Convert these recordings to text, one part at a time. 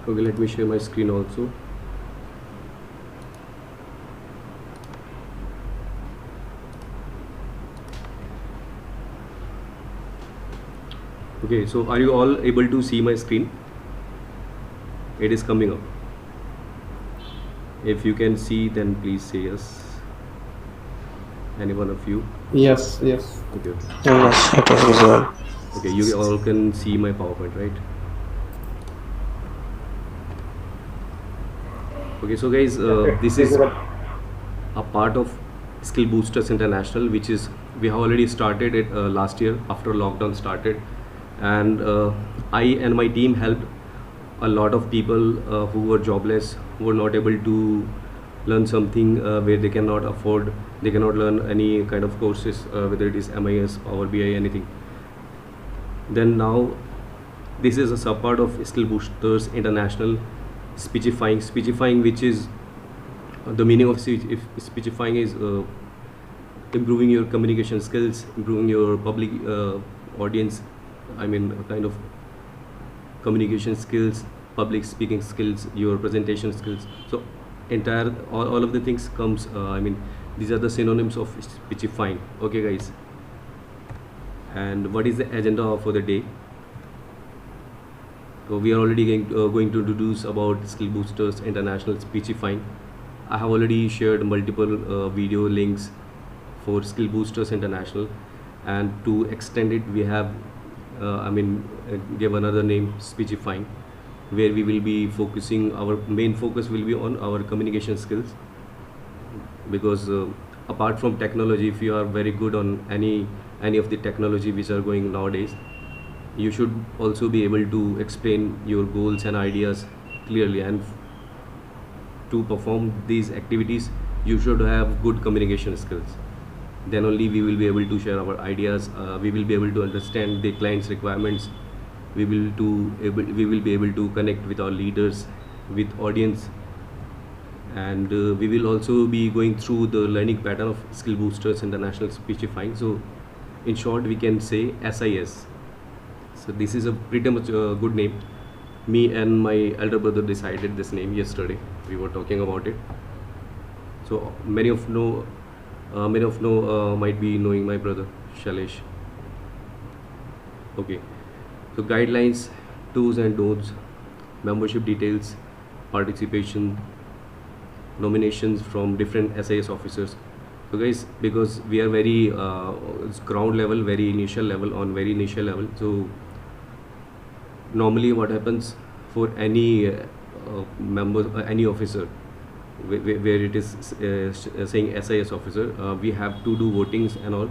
Okay, let me share my screen also. Okay, so are you all able to see my screen? It is coming up. If you can see, then please say yes. Any one of you? Yes, yes. Okay, okay. Yes, it is visual. Okay, you all can see my PowerPoint, right? Okay, so guys, this is a part of Skill Boosters International, which is we have already started it last year after lockdown started, and I and my team helped a lot of people who were jobless, who were not able to learn something where they cannot afford, they cannot learn any kind of courses, whether it is MIS, Power BI, anything. Then now this is a sub part of Skill Boosters International. Speechifying, which is the meaning of speechifying is improving your communication skills, improving your public audience, I mean kind of communication skills, public speaking skills, your presentation skills. So entire all of the things comes, I mean these are the synonyms of speechifying. Okay guys, and what is the agenda for the day? So we are already going to introduce about Skill Boosters International Speechifying. I have already shared multiple video links for Skill Boosters International, and to extend it, we have, give another name, Speechifying, where we will be focusing. Our main focus will be on our communication skills, because apart from technology, if you are very good on any of the technology which are going nowadays, you should also be able to explain your goals and ideas clearly, and to perform these activities you should have good communication skills. Then only we will be able to share our ideas, we will be able to understand the client's requirements, we will be able to connect with our leaders, with audience, and we will also be going through the learning pattern of Skill Boosters International Speechifying. So in short we can say SIS. So this is a pretty much good name. Me and my elder brother decided this name yesterday. We were talking about it. So many of know might be knowing my brother Shailesh. Okay. So guidelines, do's and don'ts, membership details, participation, nominations from different SIS officers. So guys, because we are very it's ground level, very initial level. So normally what happens for any member, any officer, where it is saying SIS officer, we have to do votings and all,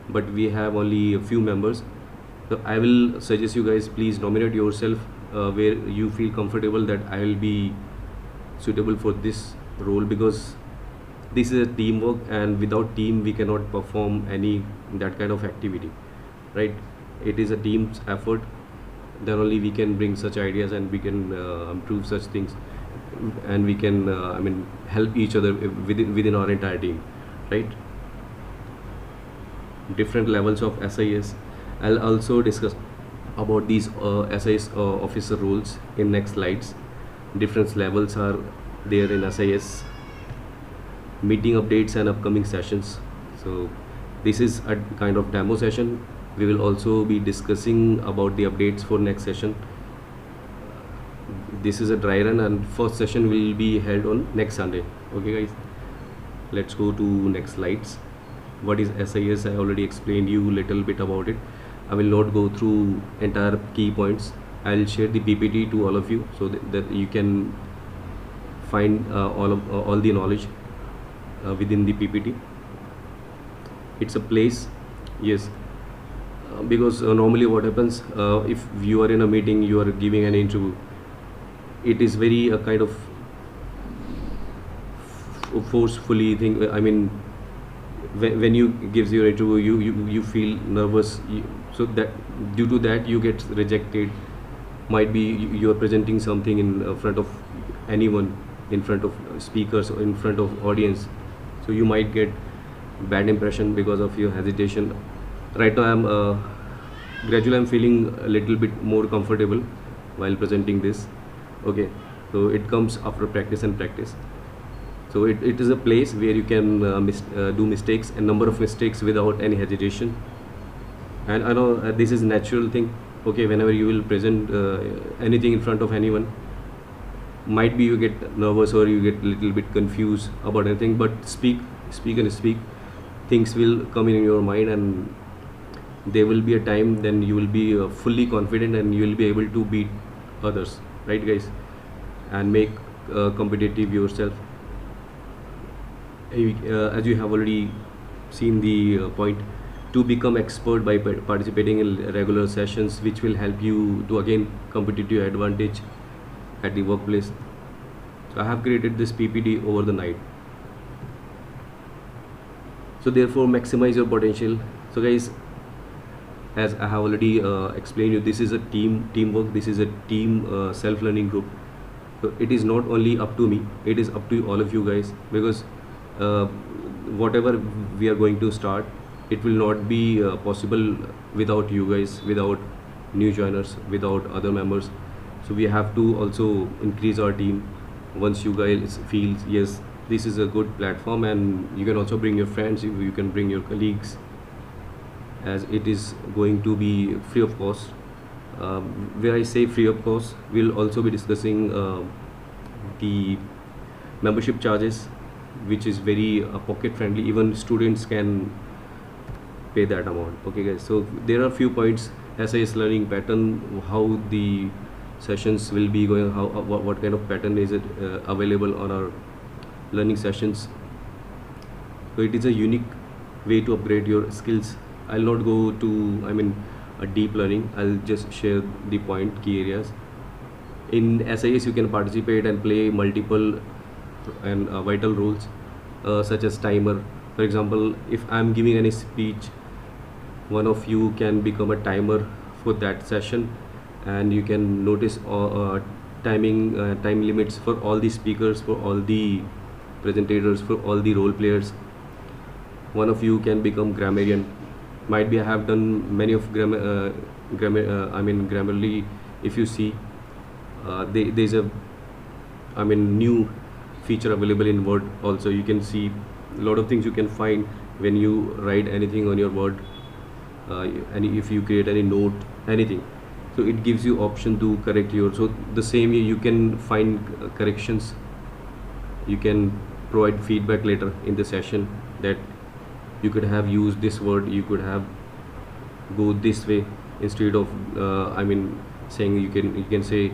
but we have only a few members. So I will suggest you guys, please nominate yourself where you feel comfortable that I will be suitable for this role, because this is a teamwork, and without team we cannot perform any that kind of activity, right? It is a team's effort, then only we can bring such ideas, and we can improve such things, and we can help each other within our entire team, right? Different levels of SIS. I'll also discuss about these SIS officer roles in next slides. Different levels are there in SIS. Meeting updates and upcoming sessions. So this is a kind of demo session. We will also be discussing about the updates for next session. This is a dry run, and first session will be held on next Sunday. Okay guys, let's go to next slides. What is SIS? I already explained you little bit about it. I will not go through entire key points. I'll share the PPT to all of you, so that you can find all the knowledge within the PPT. It's a place, yes, because normally what happens, if you are in a meeting, you are giving an interview, it is very a kind of forcefully thing. I mean, when you gives your interview, you feel nervous, so that due to that you get rejected. Might be you are presenting something in front of anyone, in front of speakers, or in front of audience, so you might get bad impression because of your hesitation. Right now gradually I'm feeling a little bit more comfortable while presenting this. Okay, So it comes after practice and practice. So it is a place where you can do mistakes, a number of mistakes without any hesitation. And I know this is natural thing. Okay, whenever you will present anything in front of anyone, might be you get nervous or you get a little bit confused about anything, but speak and speak. Things will come in your mind, and there will be a time then you will be fully confident and you will be able to beat others, right guys, and make competitive yourself. As you have already seen the point, to become expert by participating in regular sessions, which will help you to again competitive advantage at the workplace. So I have created this PPT over the night. So therefore maximize your potential. So guys, as I have already explained you, this is a teamwork, this is a team self-learning group. So it is not only up to me, it is up to all of you guys, because whatever we are going to start, it will not be possible without you guys, without new joiners, without other members. So we have to also increase our team. Once you guys feel yes, this is a good platform, and you can also bring your friends, you can bring your colleagues, as it is going to be free of cost. Where I say free of cost, we'll also be discussing the membership charges, which is very pocket friendly. Even students can pay that amount. Okay guys, so there are few points. SAS learning pattern, how the sessions will be going, how what kind of pattern is it available on our learning sessions. So it is a unique way to upgrade your skills. I'll not go to a deep learning. I'll just share the key areas. In SAS you can participate and play multiple and vital roles, such as timer. For example, if I'm giving any speech, one of you can become a timer for that session, and you can notice time limits for all the speakers, for all the presentators, for all the role players. One of you can become grammarian. Might be I have done many of Grammarly. If you see, there's a new feature available in Word also. You can see a lot of things you can find when you write anything on your Word, and if you create any note, anything. So it gives you option to correct your, so the same way you can find corrections. You can provide feedback later in the session that you could have used this word, you could have go this way instead of saying, you can say.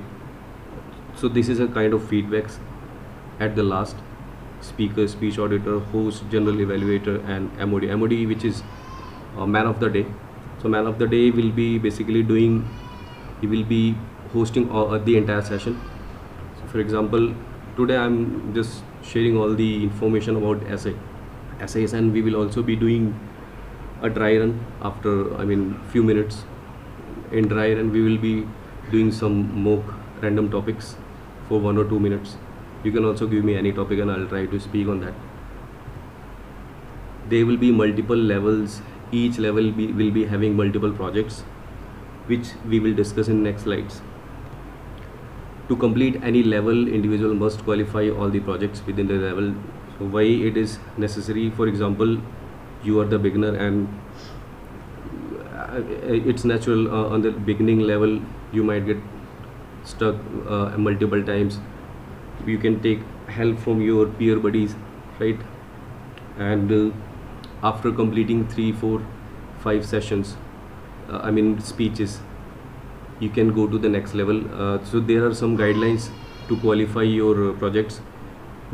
So this is a kind of feedbacks at the last. Speaker, speech auditor, host, general evaluator, and MOD, which is man of the day. So man of the day will be basically he will be hosting the entire session. So for example, today I'm just sharing all the information about SAS, and we will also be doing a dry run after few minutes. In dry run we will be doing some mock random topics for 1 or 2 minutes. You can also give me any topic and I'll try to speak on that. There will be multiple levels. Each level will be having multiple projects, which we will discuss in next slides. To complete any level, individual must qualify all the projects within the level. So why it is necessary? For example, you are the beginner, and it's natural on the beginning level you might get stuck multiple times. You can take help from your peer buddies, right? And after completing 3, 4, 5 sessions, speeches, you can go to the next level. So there are some guidelines to qualify your projects.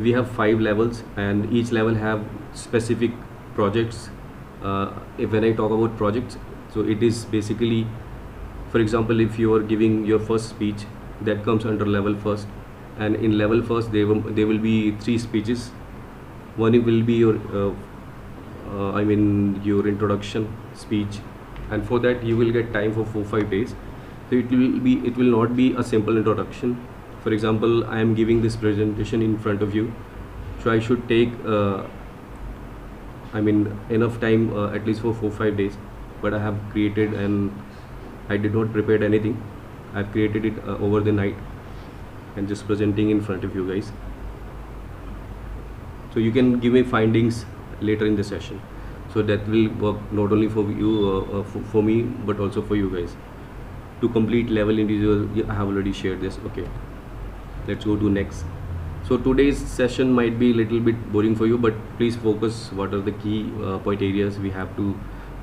We have 5 levels, and each level have specific projects. When I talk about projects, so it is basically, for example, if you are giving your first speech, that comes under level first. And in level first there will be 3 speeches. One will be your your introduction speech, and for that you will get time for 4-5 days. So it will not be a simple introduction. For example, I am giving this presentation in front of you, so I should take enough time at least for 4-5 days. But I have created, and I did not prepare anything. I've created it over the night. and just presenting in front of you guys. So you can give me findings later in the session. So that will work not only for you, for me, but also for you guys. To complete level individual, I have already shared this. Okay, let's go to next. So today's session might be a little bit boring for you, but please focus what are the key point areas we have to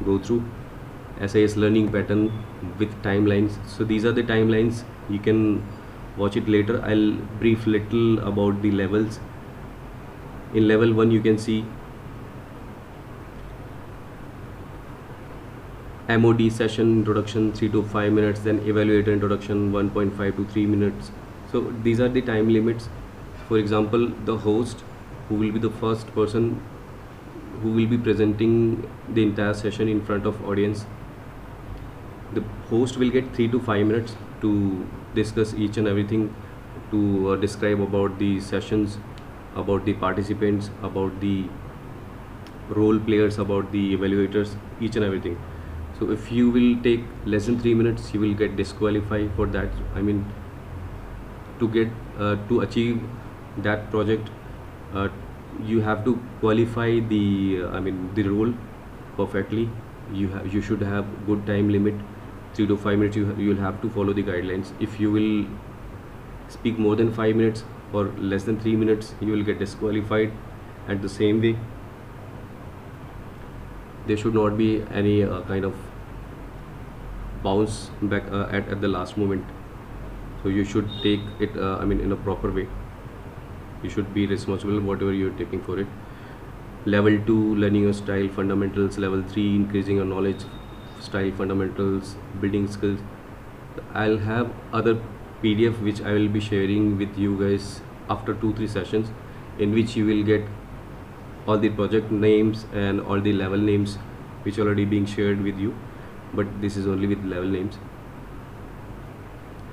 go through. SAS learning pattern with timelines. So these are the timelines. You can watch it later. I'll brief little about the levels. In level 1 you can see MOD session introduction 3 to 5 minutes, then evaluator introduction 1.5 to 3 minutes. So these are the time limits. For example, the host, who will be the first person who will be presenting the entire session in front of audience, the host will get 3 to 5 minutes to discuss each and everything, to describe about the sessions, about the participants, about the role players, about the evaluators, each and everything. So if you will take less than 3 minutes, you will get disqualified for that. I mean, to get to achieve that project, you have to qualify the the role perfectly. You should have good time limit, 3 to 5 minutes. You will have to follow the guidelines. If you will speak more than 5 minutes or less than 3 minutes, you will get disqualified. At the same way, there should not be any kind of bounce back at the last moment. So you should take it in a proper way. You should be responsible whatever you're taking for it. Level 2, learning your style fundamentals. Level 3, increasing your knowledge, style fundamentals, building skills. I'll have other PDF which I will be sharing with you guys after 2-3 sessions, in which you will get all the project names and all the level names which are already being shared with you, but this is only with level names.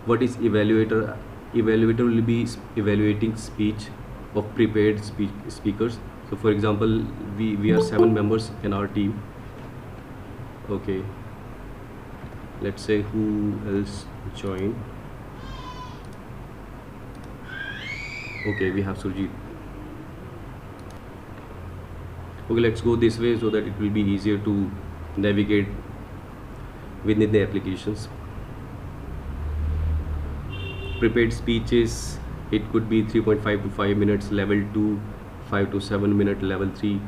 What is evaluator? Evaluator will be evaluating speech of prepared speakers. So for example, we are 7 members in our team. Okay, let's say who else join. Okay, we have Surjit. Okay, let's go this way so that it will be easier to navigate within the applications. Prepared speeches, it could be 3.5 to 5 minutes. Level 2, 5 to 7 minute. Level 3,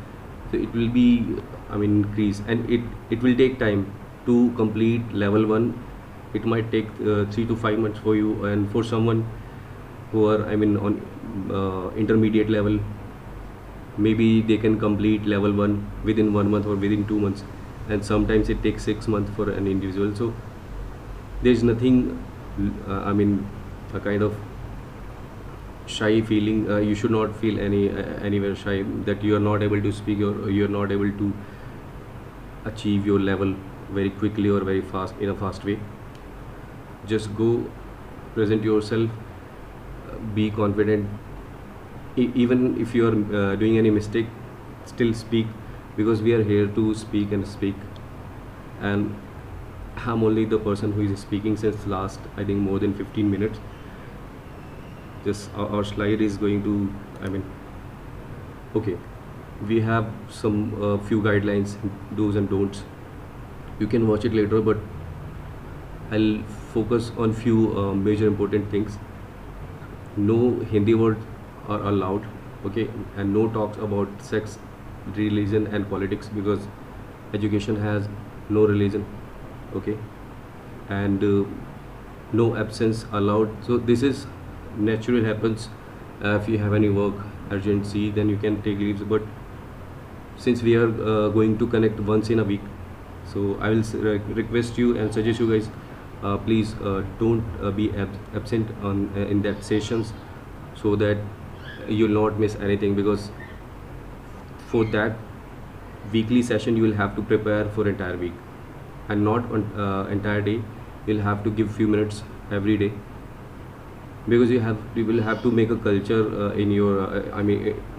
so it will be increase, and it will take time to complete level 1. It might take 3 to 5 months for you, and for someone who are on intermediate level, maybe they can complete level 1 within 1 month or within 2 months, and sometimes it takes 6 months for an individual. So there is nothing a kind of shy feeling. You should not feel anywhere shy that you are not able to speak, or you are not able to achieve your level very quickly or very fast, in a fast way. Just go, present yourself, be confident. Even if you are doing any mistake, still speak, because we are here to speak and speak. And I'm only the person who is speaking since last, I think, more than 15 minutes. Just our slide is going to, okay, we have some few guidelines, do's and don'ts. You can watch it later, but I'll focus on few major important things. No Hindi words are allowed, okay, and no talks about sex, religion and politics, because education has no religion, okay, and no absence allowed. So this is natural, happens. If you have any work urgency, then you can take leaves, but since we are going to connect once in a week, so I will request you and suggest you guys, please don't be absent on in that sessions, so that you will not miss anything, because for that weekly session you will have to prepare for entire week, and not on entire day. You'll have to give few minutes every day, because you will have to make a culture in your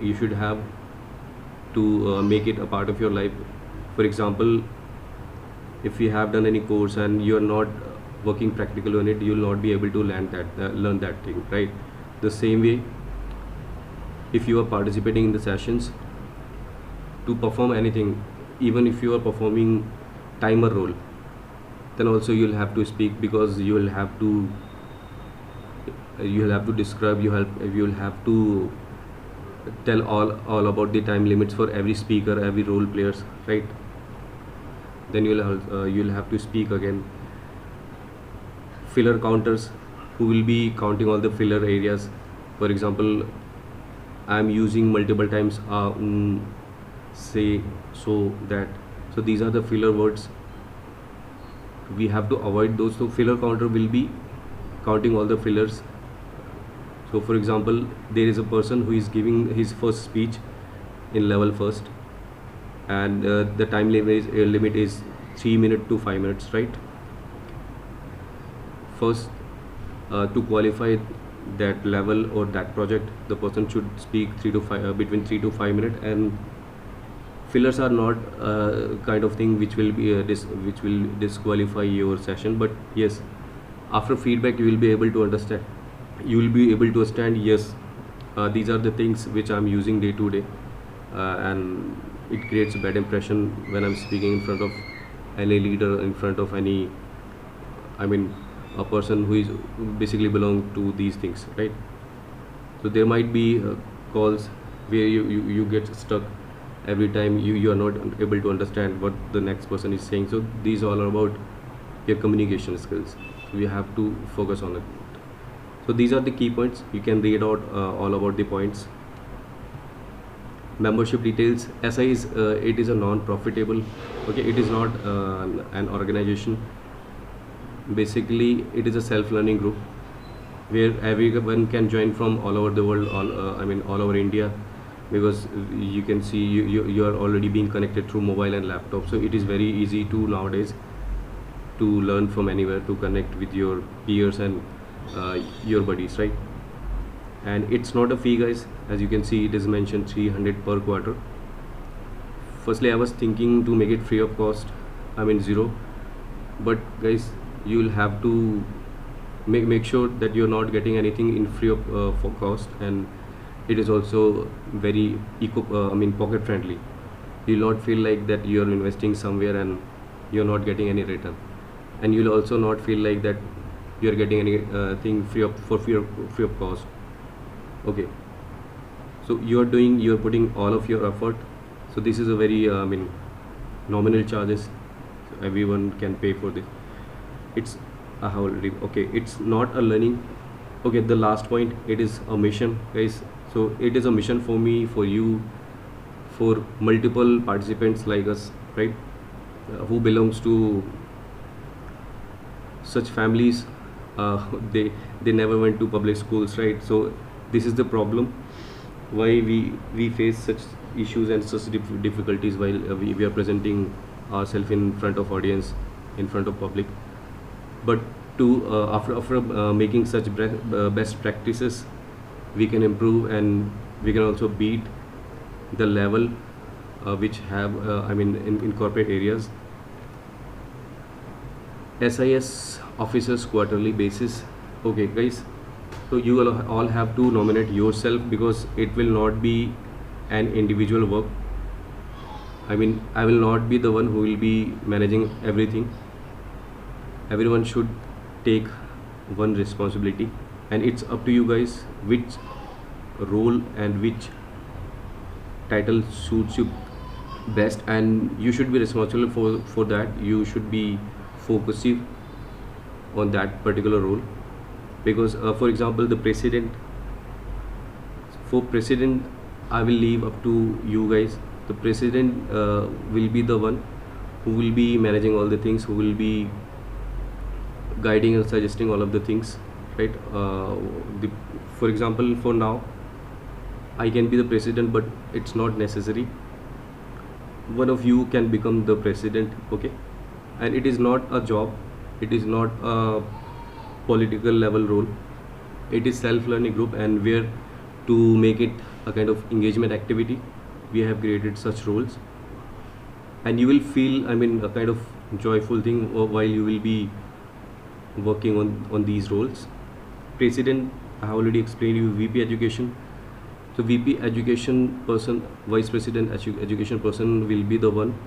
you should have to make it a part of your life. For example, if you have done any course and you are not working practical on it, you will not be able to learn that thing, right? The same way, if you are participating in the sessions, to perform anything, even if you are performing timer role, then also you'll have to speak, because you'll have to describe, you'll have to tell all about the time limits for every speaker, every role players, right? Then you'll have to speak again. Filler counters, who will be counting all the filler areas. For example, I'm using multiple times say, so, that. So these are the filler words. We have to avoid those. So filler counter will be counting all the fillers. So for example, there is a person who is giving his first speech in level first, and the time limit is 3 minutes to 5 minutes, right? First, to qualify that level or that project, the person should speak between 3 to 5 minutes. And fillers are not kind of thing which will disqualify your session. But yes, after feedback, you will be able to understand. Yes, these are the things which I'm using day to day, and it creates a bad impression when I'm speaking in front of any leader, in front of any, a person who is basically belong to these things, right? So there might be calls where you get stuck every time, you are not able to understand what the next person is saying. So these all are about your communication skills. So you have to focus on it. So these are the key points. You can read out all about the points. Membership details. SI is it is a non-profitable. Okay, it is not an organization. Basically, it is a self-learning group where everyone can join from all over the world, all over India, because you can see you are already being connected through mobile and laptop. So it is very easy to nowadays to learn from anywhere, to connect with your peers and your buddies, right? And it's not a fee, guys. As you can see, it is mentioned 300 per quarter. Firstly, I was thinking to make it free of cost, zero. But guys, you will have to make sure that you're not getting anything in free of for cost, and it is also very pocket friendly. You'll not feel like that you're investing somewhere and you're not getting any return, and you'll also not feel like that you're getting any thing free of cost. Okay, so you're putting all of your effort. So this is a very nominal charges, so everyone can pay for this. It's okay, it's not a learning. Okay, the last point, it is a mission, guys. So it is a mission for me, for you, for multiple participants like us, right? Who belongs to such families, they never went to public schools, right? So this is the problem why we face such issues and such difficulties while we are presenting ourselves in front of audience, in front of public. But to after making such best practices, we can improve, and we can also beat the level which have in corporate areas. SIS officers quarterly basis. Okay, guys, so you will all have to nominate yourself, because it will not be an individual work. I will not be the one who will be managing everything. Everyone should take one responsibility, and it's up to you guys which role and which title suits you best, and you should be responsible for that. You should be focusing on that particular role, because for example, the president, I will leave up to you guys. The president will be the one who will be managing all the things, who will be guiding and suggesting all of the things, right? For example, for now, I can be the president, but it's not necessary. One of you can become the president, okay? And it is not a job, it is not a political level role. It is self-learning group, and where to make it a kind of engagement activity, we have created such roles, and you will feel a kind of joyful thing while you will be working on these roles. president, I have already explained you VP education. So VP education person, vice president education person will be the one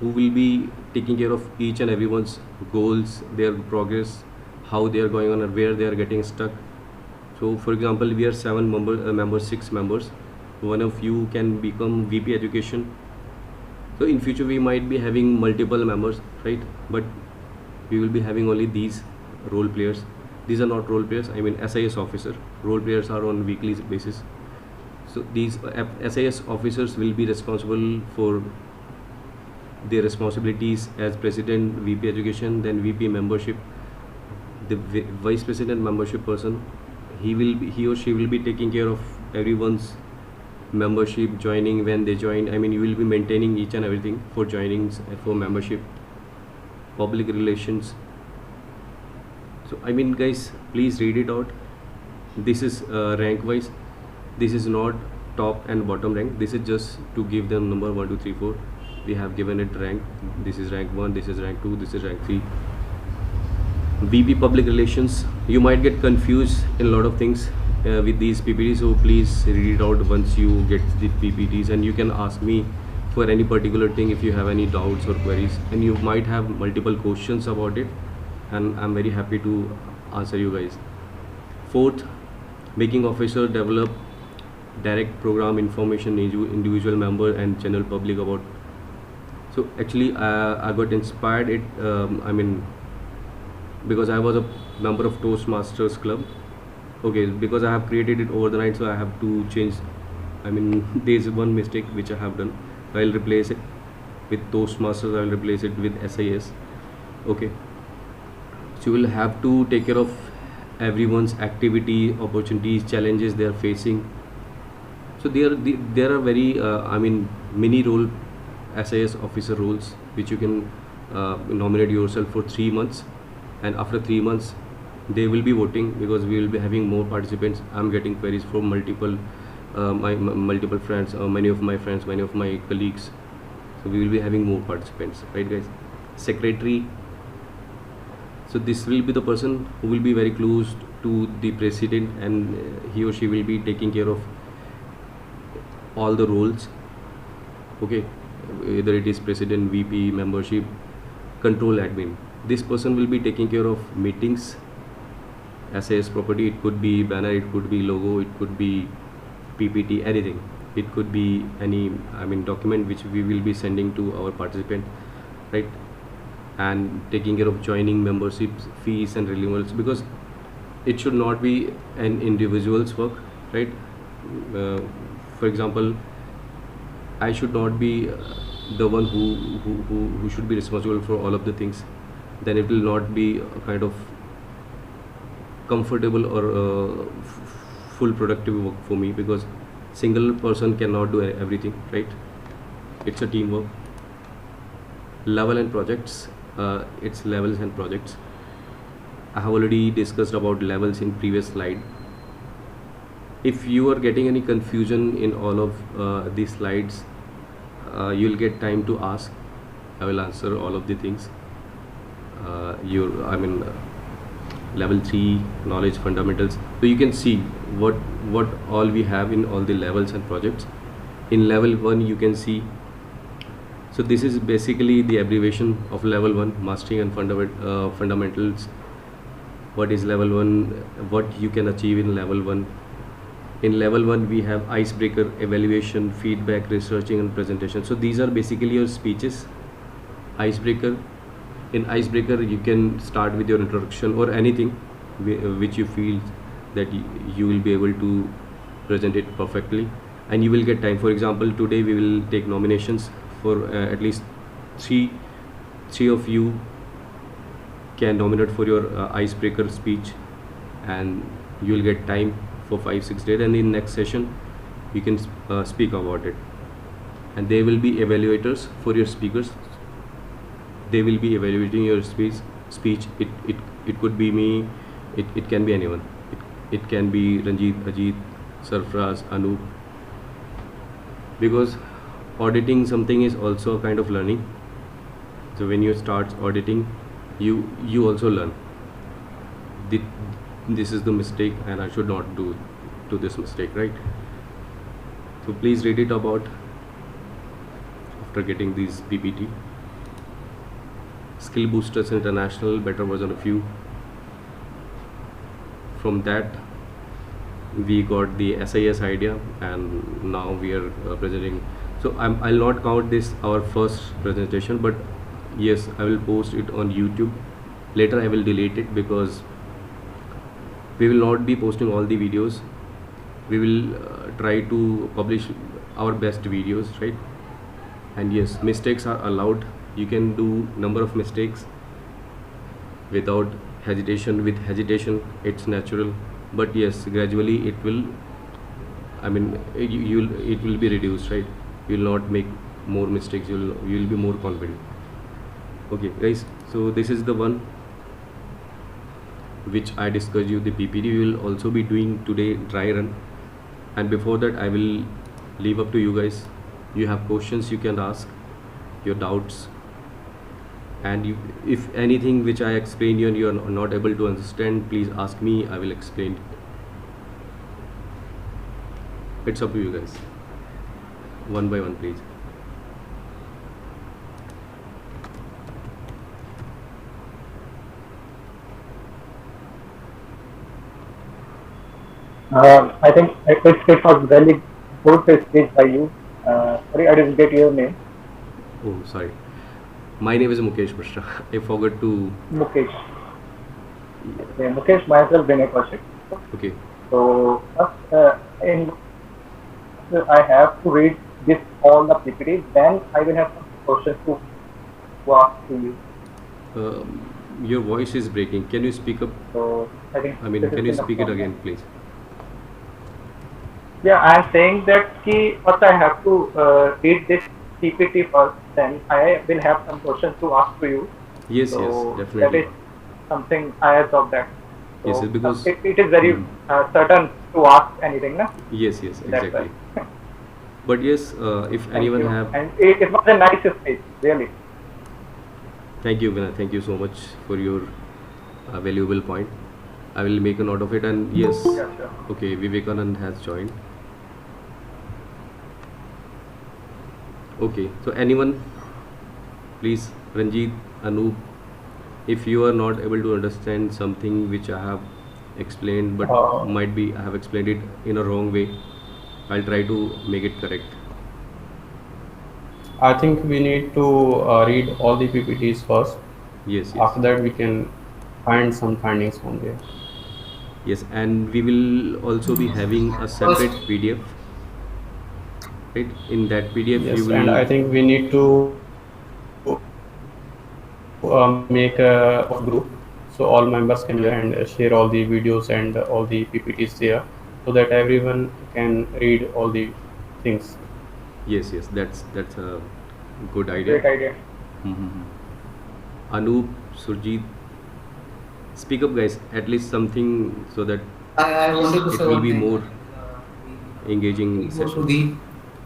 who will be taking care of each and everyone's goals, their progress, how they are going on and where they are getting stuck. So for example, we are 6 members. One of you can become VP education. So in future we might be having multiple members, right? But we will be having only these role players. These are not role players, I mean SIS officer. Role players are on weekly basis. So these SIS officers will be responsible for their responsibilities as president, VP education, then VP membership. The vice president membership person, he or she will be taking care of everyone's membership, joining when they join. I mean, you will be maintaining each and everything for joinings, for membership, public relations. So I mean guys, please read it out. This is rank wise. This is not top and bottom rank. This is just to give them number 1 2 3 4. We have given it rank. This is rank 1, this is rank 2, this is rank 3. VP public relations, you might get confused in a lot of things with these PPTs, so please read it out once you get the PPTs, and you can ask me for any particular thing if you have any doubts or queries, and you might have multiple questions about it, and I'm very happy to answer you guys. Fourth, making officer develop direct program information individual member and general public about. So actually I got inspired it I mean because I was a member of Toastmasters club. Okay, because I have created it over the night, so I have to change. I mean there is one mistake which I have done. I'll replace it with Toastmasters, I will replace it with SIS. Okay, so you will have to take care of everyone's activity, opportunities, challenges they are facing. So there are very I mean mini role SIS officer roles which you can nominate yourself for 3 months, and after 3 months they will be voting, because we will be having more participants. I'm getting queries from multiple multiple friends, many of my friends, many of my colleagues. So we will be having more participants, right guys? Secretary, so this will be the person who will be very close to the president, and he or she will be taking care of all the roles. Okay, either it is president, VP, membership, control admin. This person will be taking care of meetings, SIS property. It could be banner, it could be logo, it could be PPT, anything. It could be any document which we will be sending to our participant, right? And taking care of joining memberships, fees and renewals, because it should not be an individual's work, right? For example, I should not be the one who should be responsible for all of the things. Then it will not be a kind of comfortable or full productive work for me, because single person cannot do everything, right? It's a teamwork. Level and projects, it's levels and projects. I have already discussed about levels in previous slide. If you are getting any confusion in all of these slides, you'll get time to ask. I will answer all of the things. Level 3 knowledge fundamentals, so you can see what all we have in all the levels and projects. In level 1 you can see, so this is basically the abbreviation of level 1, mastering and fundamentals. What is level 1, what you can achieve in level 1. In level 1 we have icebreaker, evaluation, feedback, researching and presentation. So these are basically your speeches. Icebreaker, in icebreaker you can start with your introduction or anything which you feel that you will be able to present it perfectly, and you will get time. For example, today we will take nominations for at least three of you can nominate for your icebreaker speech, and you will get time for 5-6 days, and in next session you can speak about it. And there will be evaluators for your speakers. They will be evaluating your speech. It could be me, it can be anyone. It can be Ranjit, Ajit, Sarfraz, Anup, because auditing something is also a kind of learning. So when you start auditing, you also learn. this is the mistake and I should not do this mistake, right? So please read it about after getting these PPT. Skill Boosters International, better version of you. From that we got the SIS idea, and now we are presenting. So I'll not count this our first presentation, but yes, I will post it on YouTube. Later I will delete it because we will not be posting all the videos. We will try to publish our best videos, right? And yes, mistakes are allowed. You can do number of mistakes without hesitation. With hesitation it's natural, but yes, gradually it will, I mean, you'll it will be reduced, right? You will not make more mistakes. You will be more confident. Okay guys, so this is the one which I discussed you, the PPT. We will also be doing today dry run, and before that I will leave up to you guys. You have questions, you can ask your doubts, and if anything which I explain you and you are not able to understand, please ask me, I will explain it. It's up to you guys, one by one, please. I think it was very good speech by you. Sorry, I didn't get your name. Oh, sorry, my name is Mukesh Mishra. I forgot to. Mukesh. Okay, Mukesh, myself, Vinay Kaushik. Okay. So, I have to read this all the PPT. Then I will have some questions to ask to you. Your voice is breaking. Can you speak up? So I think I mean, this is can you enough speak it for me. again, please? Yeah, I am saying that first I have to read this PPT first. Then I will have some questions to ask to you. Yes, So yes, that definitely. is something I have thought that. Yes, So yes, because it is very certain to ask anything, na? yes, yes, That's exactly. why. But yes, if Thank anyone you. have, And it was a nice speech, really. thank you, Vinay. Thank you so much for your valuable point. I will make a note of it. And yes, Yeah, sure. okay, Vivekanand has joined. Okay, so anyone, please, Ranjit, Anoop, if you are not able to understand something which I have explained, but might be I have explained it in a wrong way, I'll try to make it correct. I think we need to read all the PPTs first. Yes, yes. After that, we can find some findings from there. Yes, and we will also be having a separate PDF, right? In that PDF, Yes, you and I will. think we need to make a group so all members can and share all the videos and all the PPTs there, so that everyone can read all the things. Yes, yes, that's a good idea. Great idea. Mhm. Anoop, Surjit, speak up, guys. At least something so that I wanted to it say will one be thing. more engaging We'll go through session. the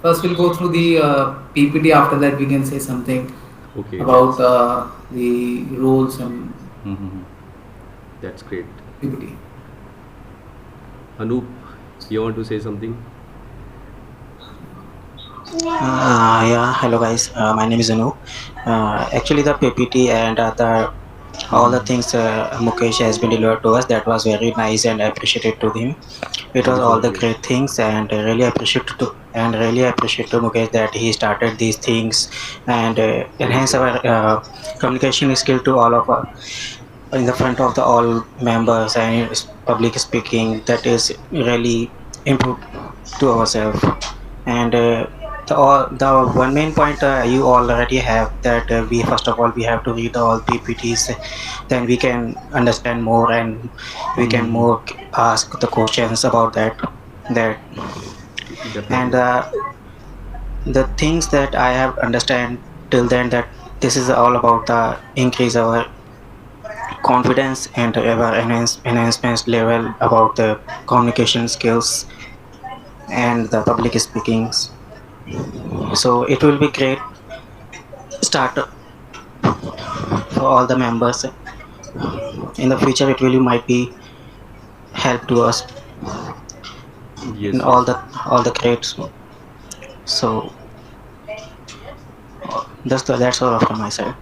first. We'll go through the PPT. After that, we can say something Okay, about the roles and Mhm. That's great. PPT. Anoop, you want to say something? Yeah, hello guys. My name is Anu. Actually, the PPT and all the things Mukesh has been delivered to us, that was very nice and I appreciated to him. It Thank was you so all much, the guys. great things, and I really appreciate to Mukesh that he started these things and Thank enhance you. our communication skill to all of us in the front of the all members and public speaking. That is really improved to ourselves. And the one main point you already have, that we first of all we have to read all PPTs, then we can understand more and we can Mhm. more ask the questions about that. And Definitely. the things that I have understand till then, that this is all about the increase our confidence and our enhancement level about the communication skills and the public speakings. So it will be great start for all the members. In the future it will might be help to us Yes, in yes. all the grades. So that's all from my side.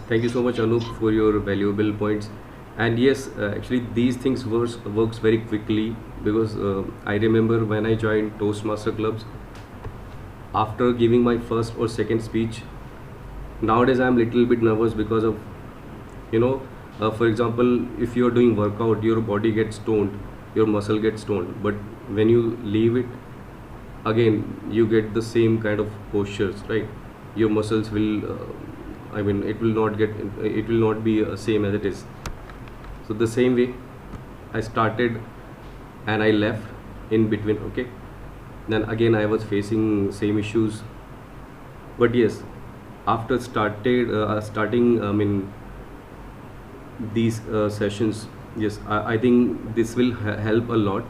Thank you so much, Anup, for your valuable points. And yes, actually, these things works very quickly because I remember when I joined Toastmaster clubs. After giving my first or second speech, nowadays I'm little bit nervous because of, you know, for example, if you're doing workout, your body gets toned, your muscle gets toned, but when you leave it, again you get the same kind of postures, right? Your muscles will I mean, it will not be same as it is. So the same way I started and I left in between, okay? Then again I was facing same issues. But yes, after starting, I mean, these sessions, yes, I think this will help a lot,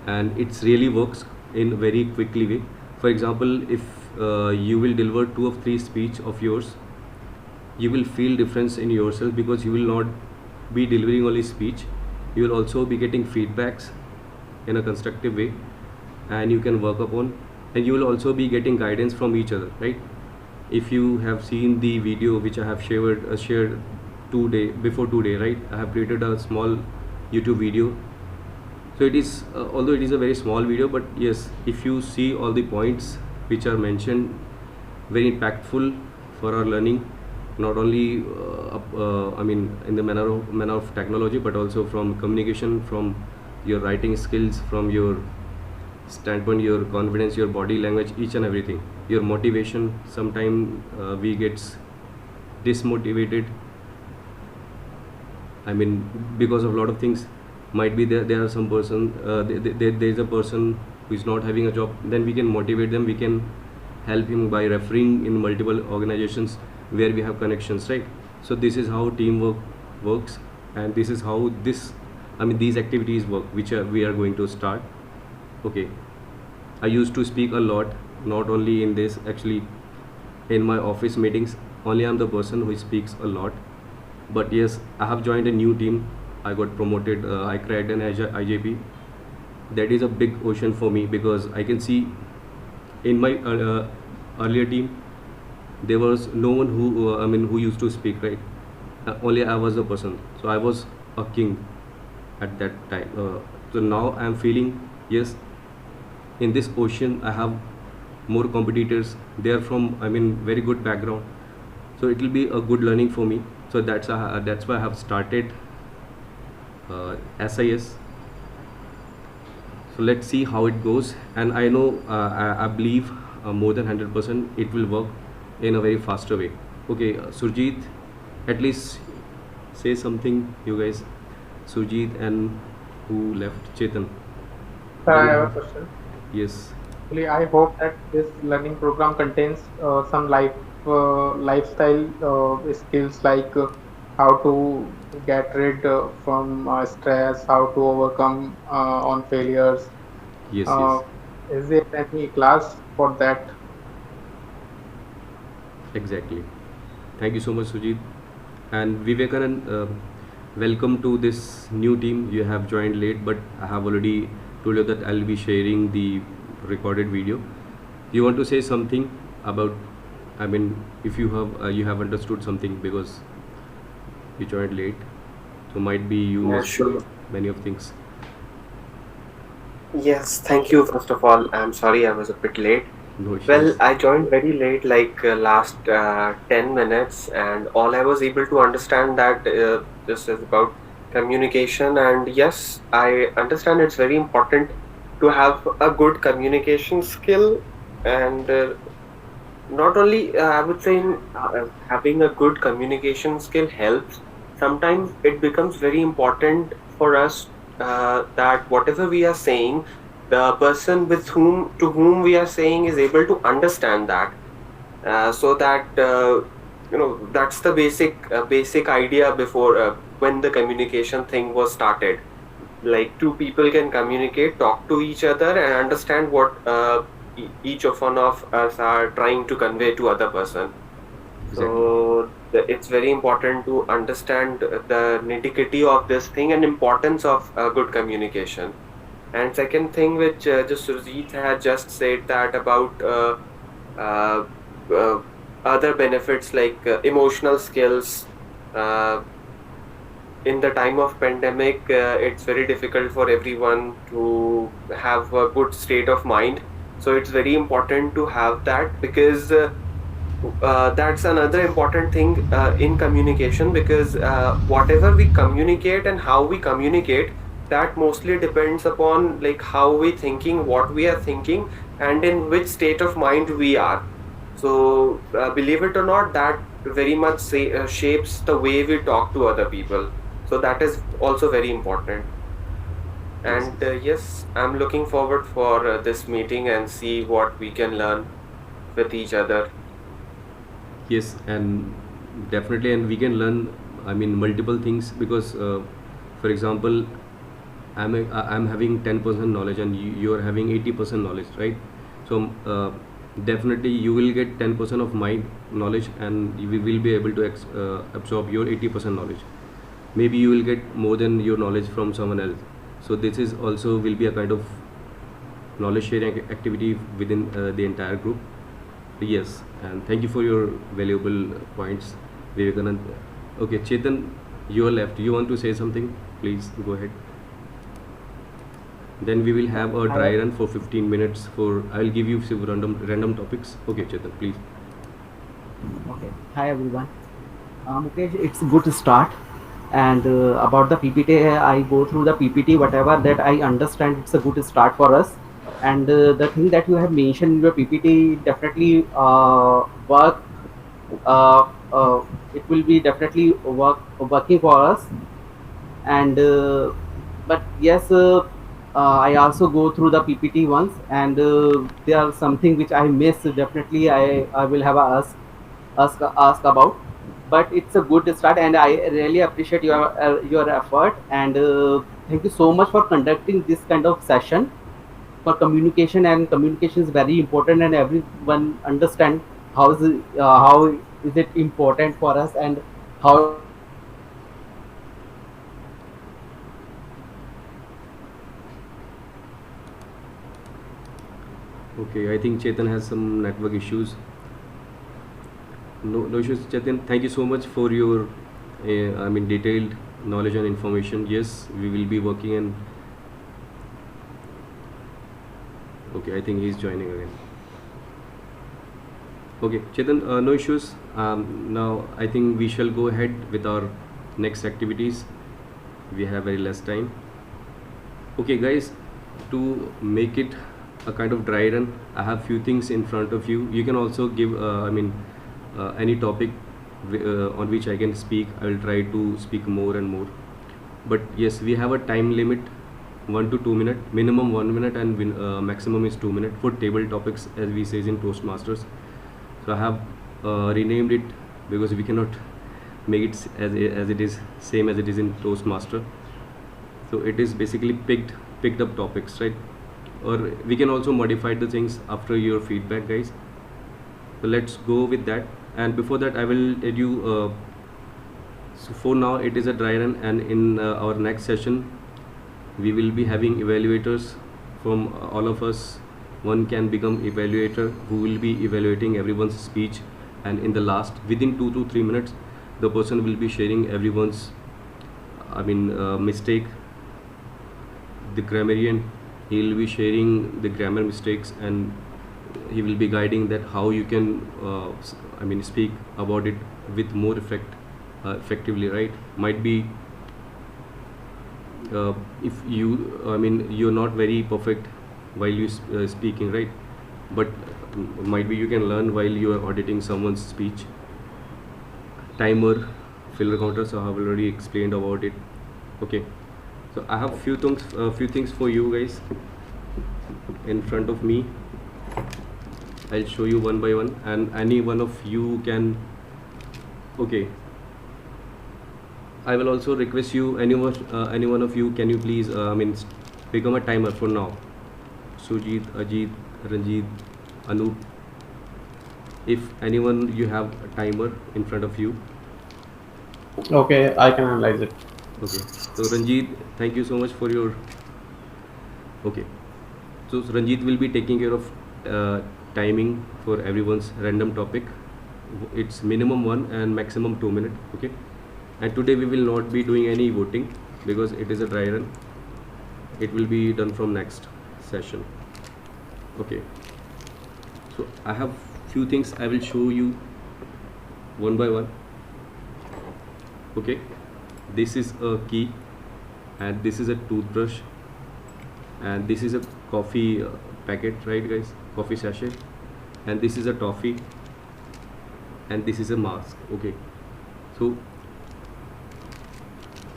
and it's really works in very quickly way. For example, if you will deliver two or three speech of yours, you will feel difference in yourself because you will not be delivering only speech, you will also be getting feedbacks in a constructive way, and you can work upon, and you will also be getting guidance from each other, right? If you have seen the video which I have shared 2 day, right? I have created a small YouTube video. So it is, although it is a very small video, but yes, if you see all the points which are mentioned, very impactful for our learning, not only I mean, in the manner of technology, but also from communication, from your writing skills, from your standpoint, your confidence, your body language, each and everything, your motivation. Sometimes we gets dismotivated, I mean, because of a lot of things. Might be there are some person, there is a person who is not having a job, then we can motivate them, we can help him by referring in multiple organizations where we have connections, right? So this is how teamwork works, and this is how these activities work, which we are going to start. Okay, I used to speak a lot, not only in this, actually in my office meetings only I'm the person who speaks a lot. But yes, I have joined a new team, I got promoted, I created an IJP. That is a big ocean for me because I can see in my earlier team there was no one who who used to speak, right? Only I was the person, so I was a king at that time. So now I'm feeling, yes, in this ocean I have more competitors, they are from, I mean, very good background, so it will be a good learning for me. So that's why I have started SIS. So let's see how it goes, and I know, I believe more than 100% it will work in a very faster way. Okay, Surjit, at least say something, you guys. Surjit and who left, Chetan. I Do you have a have? question. Yes. Actually, I hope that this learning program contains some lifestyle skills like how to get rid from stress, how to overcome on failures. Yes, Uh, yes, is there any class for that? exactly. Thank you so much, Sujit. And Vivekanand, welcome to this new team. You have joined late, but I have already told you that I'll be sharing the recorded video. You want to say something about, I mean, if you have understood something because you joined late, so might be you Yeah, missed sure. many of things. Yes, thank you. First of all, I'm sorry I was a bit late. No Well, issues. I joined very late, like last 10 minutes, and all I was able to understand that this is about communication. And yes, I understand it's very important to have a good communication skill. And not only, I would say, having a good communication skill helps. Sometimes it becomes very important for us that whatever we are saying, the person with whom to whom we are saying is able to understand that, so that that's the basic idea before when the communication thing was started. Like two people can communicate, talk to each other, and understand what each of one of us are trying to convey to other person. Exactly. So it's very important to understand the nitty-gritty of this thing and importance of good communication. And second thing, which just Surjeet had just said, that about uh, uh, other benefits like emotional skills. In the time of pandemic, it's very difficult for everyone to have a good state of mind. So it's very important to have that, because that's another important thing in communication, because whatever we communicate and how we communicate, that mostly depends upon like how we thinking, what we are thinking, and in which state of mind we are. So believe it or not, that very much shapes the way we talk to other people. So that is also very important. And yes, I'm looking forward for this meeting and see what we can learn with each other. Yes, and definitely, and we can learn, I mean, multiple things, because, for example, I'm having 10% knowledge and you are having 80% knowledge, right? So definitely you will get 10% of my knowledge, and we will be able to absorb your 80% knowledge. Maybe you will get more than your knowledge from someone else. So this is also will be a kind of knowledge sharing activity within the entire group. Yes, and thank you for your valuable points, Vivekanand. Okay, Chetan, you are left. You want to say something? Please go ahead. Then we will have a dry run for 15 minutes. I will give you some random topics. Okay, Chetan, please. Okay. Hi everyone. Mukesh, it's good to start. And about the PPT, I go through the PPT. Whatever that I understand, it's a good start for us. And the thing that you have mentioned in your PPT definitely work. It will be definitely working for us. And but yes. I also go through the PPT once, and there are something which I miss. Definitely, I will have a ask about. But it's a good start, and I really appreciate your effort. And thank you so much for conducting this kind of session for communication. And communication is very important, and everyone understand how is it important for us, and how. Okay, I think Chetan has some network issues. No issues, Chetan. Thank you so much for your, I mean, detailed knowledge and information. Yes, we will be working and. Okay, I think he's joining again. Okay, Chetan, no issues. Now I think we shall go ahead with our next activities. We have very less time. Okay, guys, to make it a kind of dry run, I have few things in front of you. You can also give, any topic on which I can speak. I will try to speak more and more. But yes, we have a time limit, 1 to 2 minutes, minimum 1 minute, and maximum is 2 minutes for table topics, as we says in Toastmasters. So I have renamed it because we cannot make it as it is same as it is in Toastmaster. So it is basically picked up topics, right? Or we can also modify the things after your feedback, guys. So let's go with that. And before that, I will tell you. So for now, it is a dry run, and in our next session, we will be having evaluators from all of us. One can become evaluator who will be evaluating everyone's speech, and in the last, within 2 to 3 minutes, the person will be sharing everyone's, mistake. The grammarian, he will be sharing the grammar mistakes, and he will be guiding that how you can speak about it with more effectively, right? Might be if you're not very perfect while you speaking, right? But might be you can learn while you are auditing someone's speech. Timer, filler counter, so I have already explained about it. Okay, so I have few things for you guys in front of me. I'll show you one by one, and any one of you can. Okay, I will also request you, any one of you, can you please become a timer for now. Sujit, Ajit, Ranjit, Anup, if anyone you have a timer in front of you, Okay, I can analyze it. Okay. So Ranjit, thank you so much for your. Okay. So Ranjit will be taking care of timing for everyone's random topic. It's minimum 1 and maximum 2 minutes. Okay. And today we will not be doing any voting because it is a dry run. It will be done from next session. Okay. So I have few things I will show you one by one. Okay. This is a key, and this is a toothbrush, and this is a coffee packet, right guys, coffee sachet, and this is a toffee, and this is a mask. Okay, so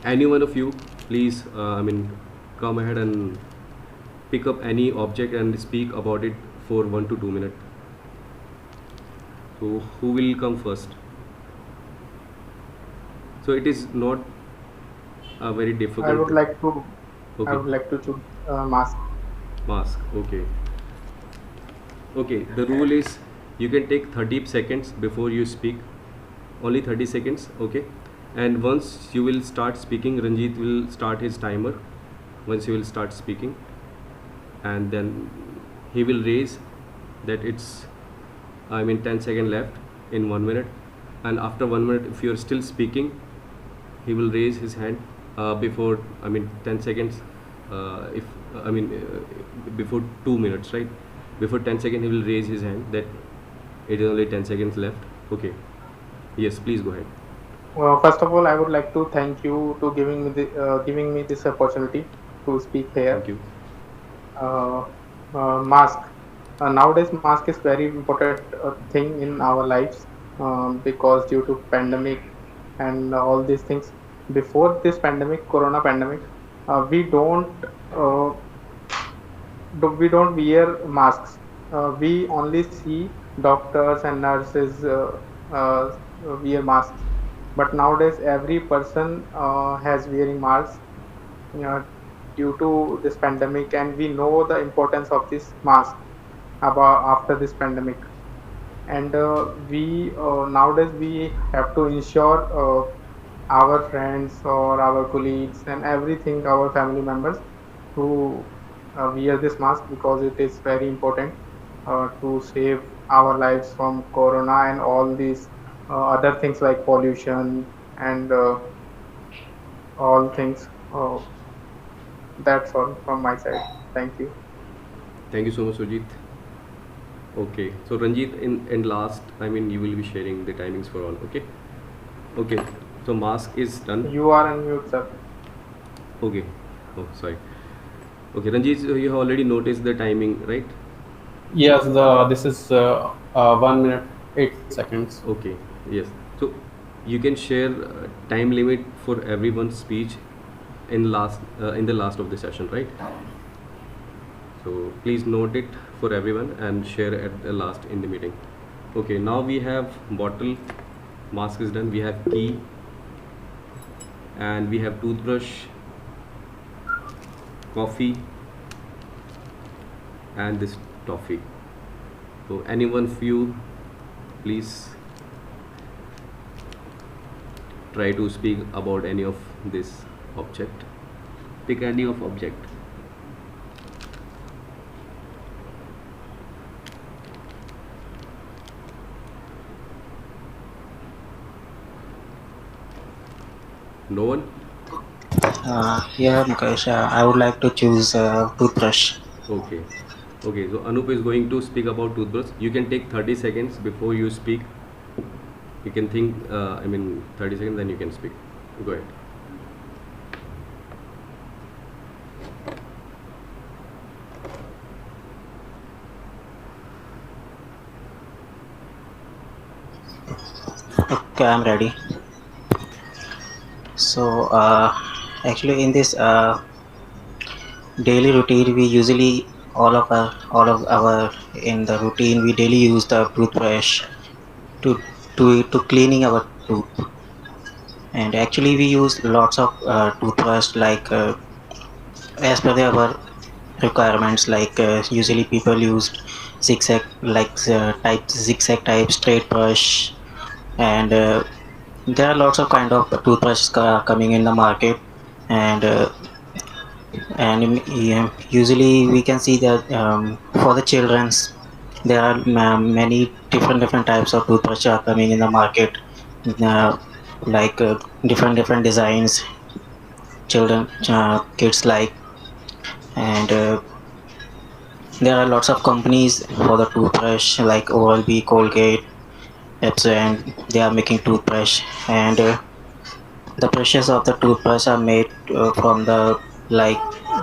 any one of you please come ahead and pick up any object and speak about it for 1 to 2 minutes. So who will come first? So it is not a very difficult. I would like to. Okay. I would like to choose mask. Mask. Okay. Okay, the rule is you can take 30 seconds before you speak, only 30 seconds. Okay, and once you will start speaking, Ranjit will start his timer once you will start speaking, and then he will raise that it's 10 seconds left in 1 minute, and after 1 minute if you are still speaking, he will raise his hand before 10 seconds, if before 2 minutes, right? Before 10 seconds he will raise his hand that it is only 10 seconds left. Okay, yes, please go ahead. Well, first of all, I would like to thank you to giving me this opportunity to speak here. Thank you. Mask. Nowadays, mask is very important thing in our lives because due to pandemic and all these things. Before this pandemic, Corona pandemic, we uh, don't wear masks. We only see doctors and nurses uh, wear masks. But nowadays, every person has wearing masks uh, due to this pandemic, and we know the importance of this mask about after this pandemic. And we nowadays we have to ensure our friends or our colleagues and everything, our family members, to wear this mask because it is very important to save our lives from corona and all these other things like pollution and all things. That's all from my side. Thank you. Thank you so much, Sujit. Okay, so Ranjit, in last, you will be sharing the timings for all. Okay. Okay, so mask is done. You are unmute, sir. Okay. Oh, sorry. Okay, Ranjit, so you have already noticed the timing, right? Yes, this is 1 minute 8 seconds. Okay. Yes. So you can share time limit for everyone's speech in the last of the session, right? So please note it for everyone and share at the last in the meeting. Okay, now we have bottle, mask is done, we have key, and we have toothbrush, coffee, and this toffee. So any one of you, please try to speak about any of this object. Pick any of object. No one? Yeah, Mukesh, I would like to choose toothbrush. Okay. Okay, so Anup is going to speak about toothbrush. You can take 30 seconds before you speak. You can think, 30 seconds, then you can speak. Go ahead. Okay, I'm ready. So, actually, in this daily routine, we usually all of our in the routine we daily use the toothbrush to to cleaning our tooth. And actually, we use lots of toothbrush like as per our requirements. Like usually, people use zigzag type zigzag type straight brush and there are lots of kind of toothbrushes coming in the market, and usually we can see that for the children's there are many different types of toothbrush are coming in the market, uh, like different designs children kids like, and there are lots of companies for the toothbrush like Oral-B, Colgate, Epson. They are making toothbrush, and the brushes of the toothbrush are made from the like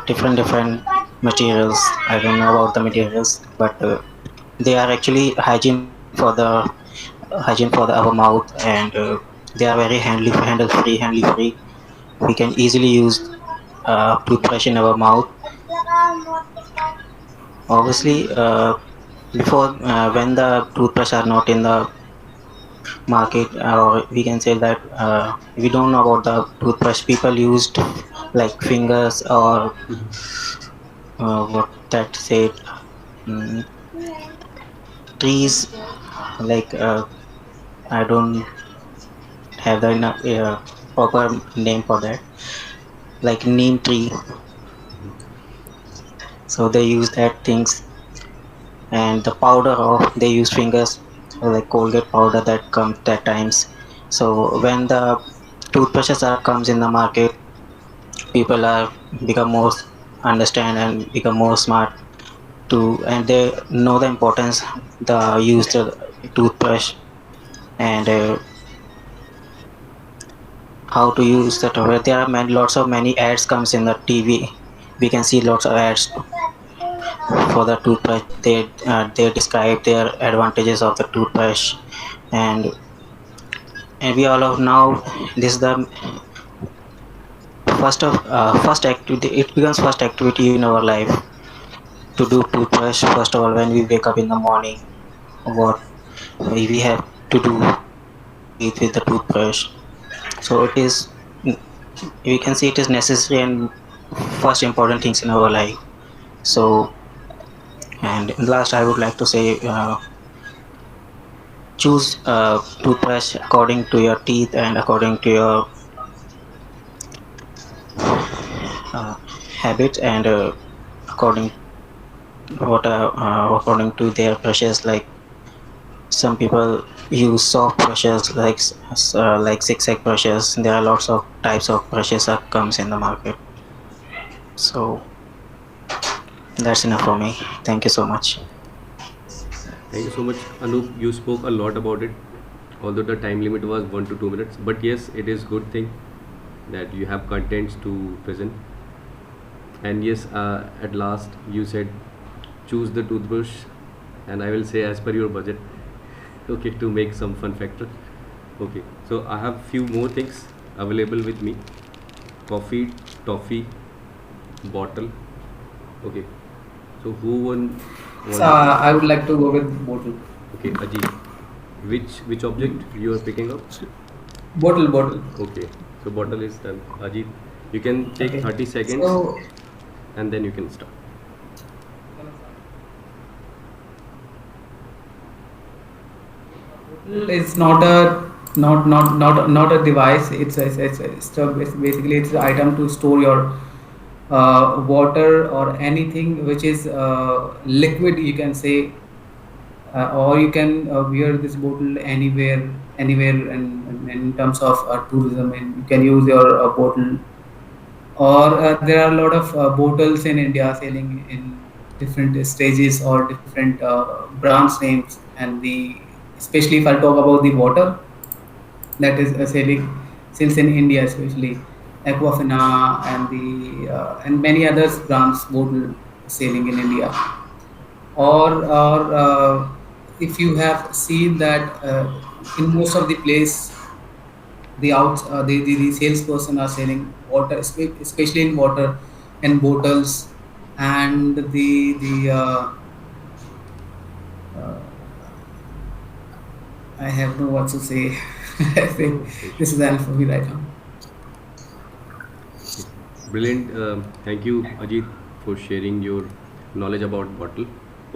different materials. I don't know about the materials, but they are actually hygiene for the our mouth, and they are very handle free. We can easily use toothbrush in our mouth. Obviously, before when the toothbrush are not in the market, or we can say that we don't know about the toothbrush, people used like fingers or what that said, mm, trees, like I don't have the proper name for that, like neem tree. So they use that things, and the powder of they use fingers, like Colgate powder that comes that times. So when the toothbrushes are comes in the market, people are become more understand and become more smart to, and they know the importance the use the toothbrush, and how to use the toothbrush. There are many ads comes in the TV. We can see lots of ads for the toothbrush. They describe their advantages of the toothbrush, and we all of now this is the first activity. It becomes first activity in our life to do toothbrush. First of all, when we wake up in the morning, what we have to do teeth with the toothbrush. So it is, we can see it is necessary and first important things in our life. So, and last I would like to say, choose toothbrush according to your teeth and according to your uh, habit, and according according to their brushes. Like some people use soft brushes like zigzag brushes. There are lots of types of brushes that comes in the market. So that's enough for me. Thank you so much. Thank you so much, Anup. You spoke a lot about it, although the time limit was 1 to 2 minutes. But yes, it is good thing that you have contents to present. And yes, at last you said choose the toothbrush, and I will say as per your budget. Okay, to make some fun factor. Okay, so I have few more things available with me: coffee, toffee, bottle. Okay, so who won? So I would like to go with bottle. Okay, Ajit. Which object you are picking up? Bottle. Okay, so bottle is done. Ajit, you can take Okay. 30 seconds So and then you can start. it's not a device. It's basically it's an item to store your water or anything which is liquid, you can say, or you can wear this bottle anywhere in terms of tourism, and you can use your bottle. Or there are a lot of bottles in India selling in different stages or different brands names, and the especially if I talk about the water that is sells in India, especially Aquafina and the and many others brands bottle selling in India. Or if you have seen that in most of the place the salesperson are selling water, especially in water and bottles, and uh, I have no what to say. I think this is enough for me right now. Brilliant. Thank you, Ajit, for sharing your knowledge about bottle.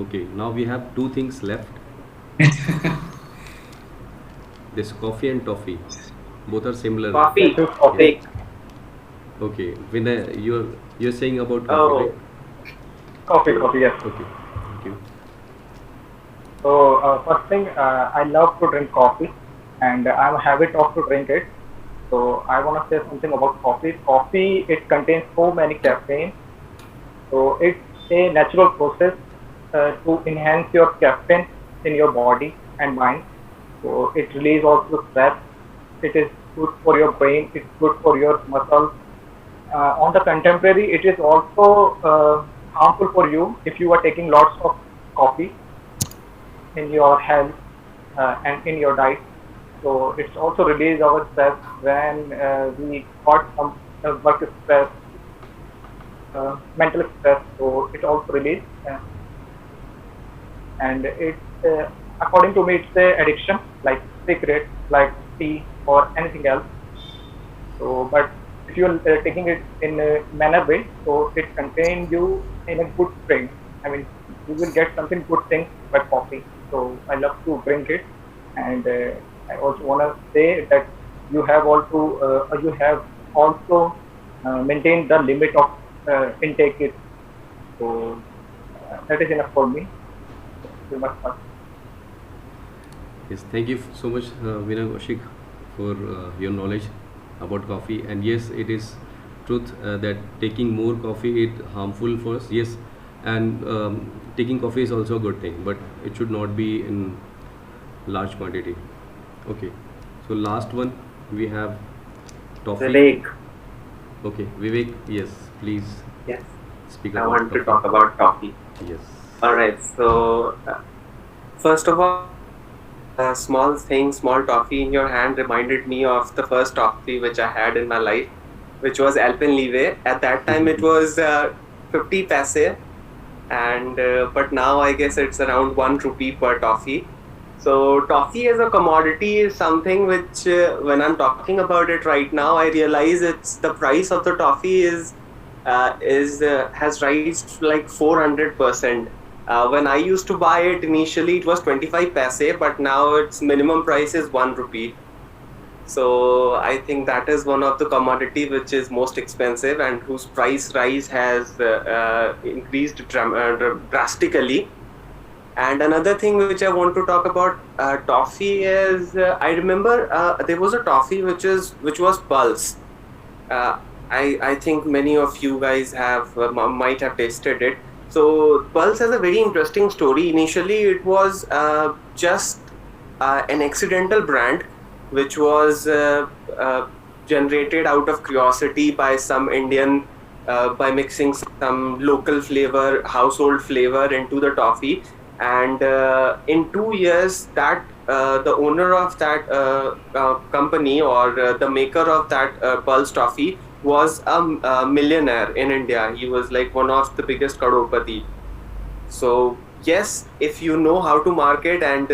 Okay, now we have two things left. This coffee and toffee. Both are similar. Coffee. I choose coffee. Like, Okay, Vinay, you're saying about coffee, oh, right? Coffee, yes. Okay, thank you. So first thing, I love to drink coffee, and I'm a habit of to drink it. So I want to say something about coffee. Coffee, it contains so many caffeine. So it's a natural process to enhance your caffeine in your body and mind. So it releases also stress. It is good for your brain. It's good for your muscles. On the contemporary, it is also harmful for you if you are taking lots of coffee in your health and in your diet. So it's also release our stress when we got some work stress, mental stress. So it also release, and it according to me it's a addiction like cigarette, like tea or anything else. So, but if you are taking it in a manner way, so it contains you in a good frame. I mean, you will get something good thing by coffee. So I love to drink it, and I also want to say that you have also maintained the limit of intake it. So that is enough for me. Thank you much. Yes, thank you so much, Vinay Kaushik, for your knowledge about coffee. And yes, it is truth that taking more coffee it harmful for us. Yes, and taking coffee is also a good thing, but it should not be in large quantity. Okay, so last one we have toffee. Vivek. Okay, Vivek, yes, please Yes, speak I about want to toffee. talk about coffee. Yes. All right. So, first of all, a small thing, small toffee in your hand reminded me of the first toffee which I had in my life, which was Alpenliebe. At that time, it was 50 paise, and but now I guess it's around 1 rupee per toffee. So toffee as a commodity is something which, when I'm talking about it right now, I realize it's the price of the toffee has raised like 400%. When I used to buy it initially, it was 25 paise, but now its minimum price is 1 rupee. So I think that is one of the commodity which is most expensive and whose price rise has increased drastically. And another thing which I want to talk about toffee is I remember there was a toffee which was Pulse. Uh, I think many of you guys have might have tasted it. So Pulse has a very interesting story. Initially, it was just an accidental brand which was generated out of curiosity by some Indian by mixing some local flavor, household flavor into the toffee. And in 2 years, that the owner of that company or the maker of that Pulse toffee was a millionaire in India. He was like one of the biggest crorepati. So yes, if you know how to market and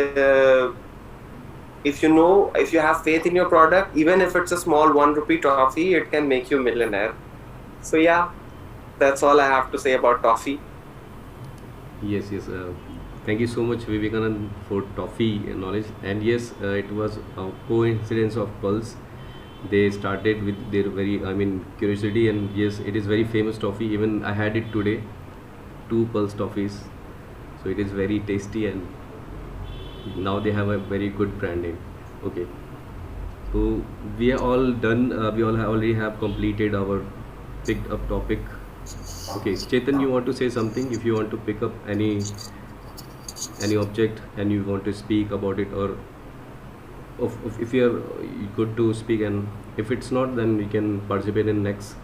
if you have faith in your product, even if it's a small 1 rupee toffee, it can make you millionaire. So yeah, that's all I have to say about toffee. Yes, yes. Thank you so much, Vivekanand, for toffee knowledge. And yes, it was a coincidence of Pulse. They started with their curiosity, and yes, it is very famous toffee. Even I had it today, two Pulse toffees. So it is very tasty, and now they have a very good brand name. Okay, so we are all done. We all already have completed our picked up topic. Okay, Chetan, you want to say something? If you want to pick up any object and you want to speak about it, or if you are good to speak, and if it's not, then we can participate in next.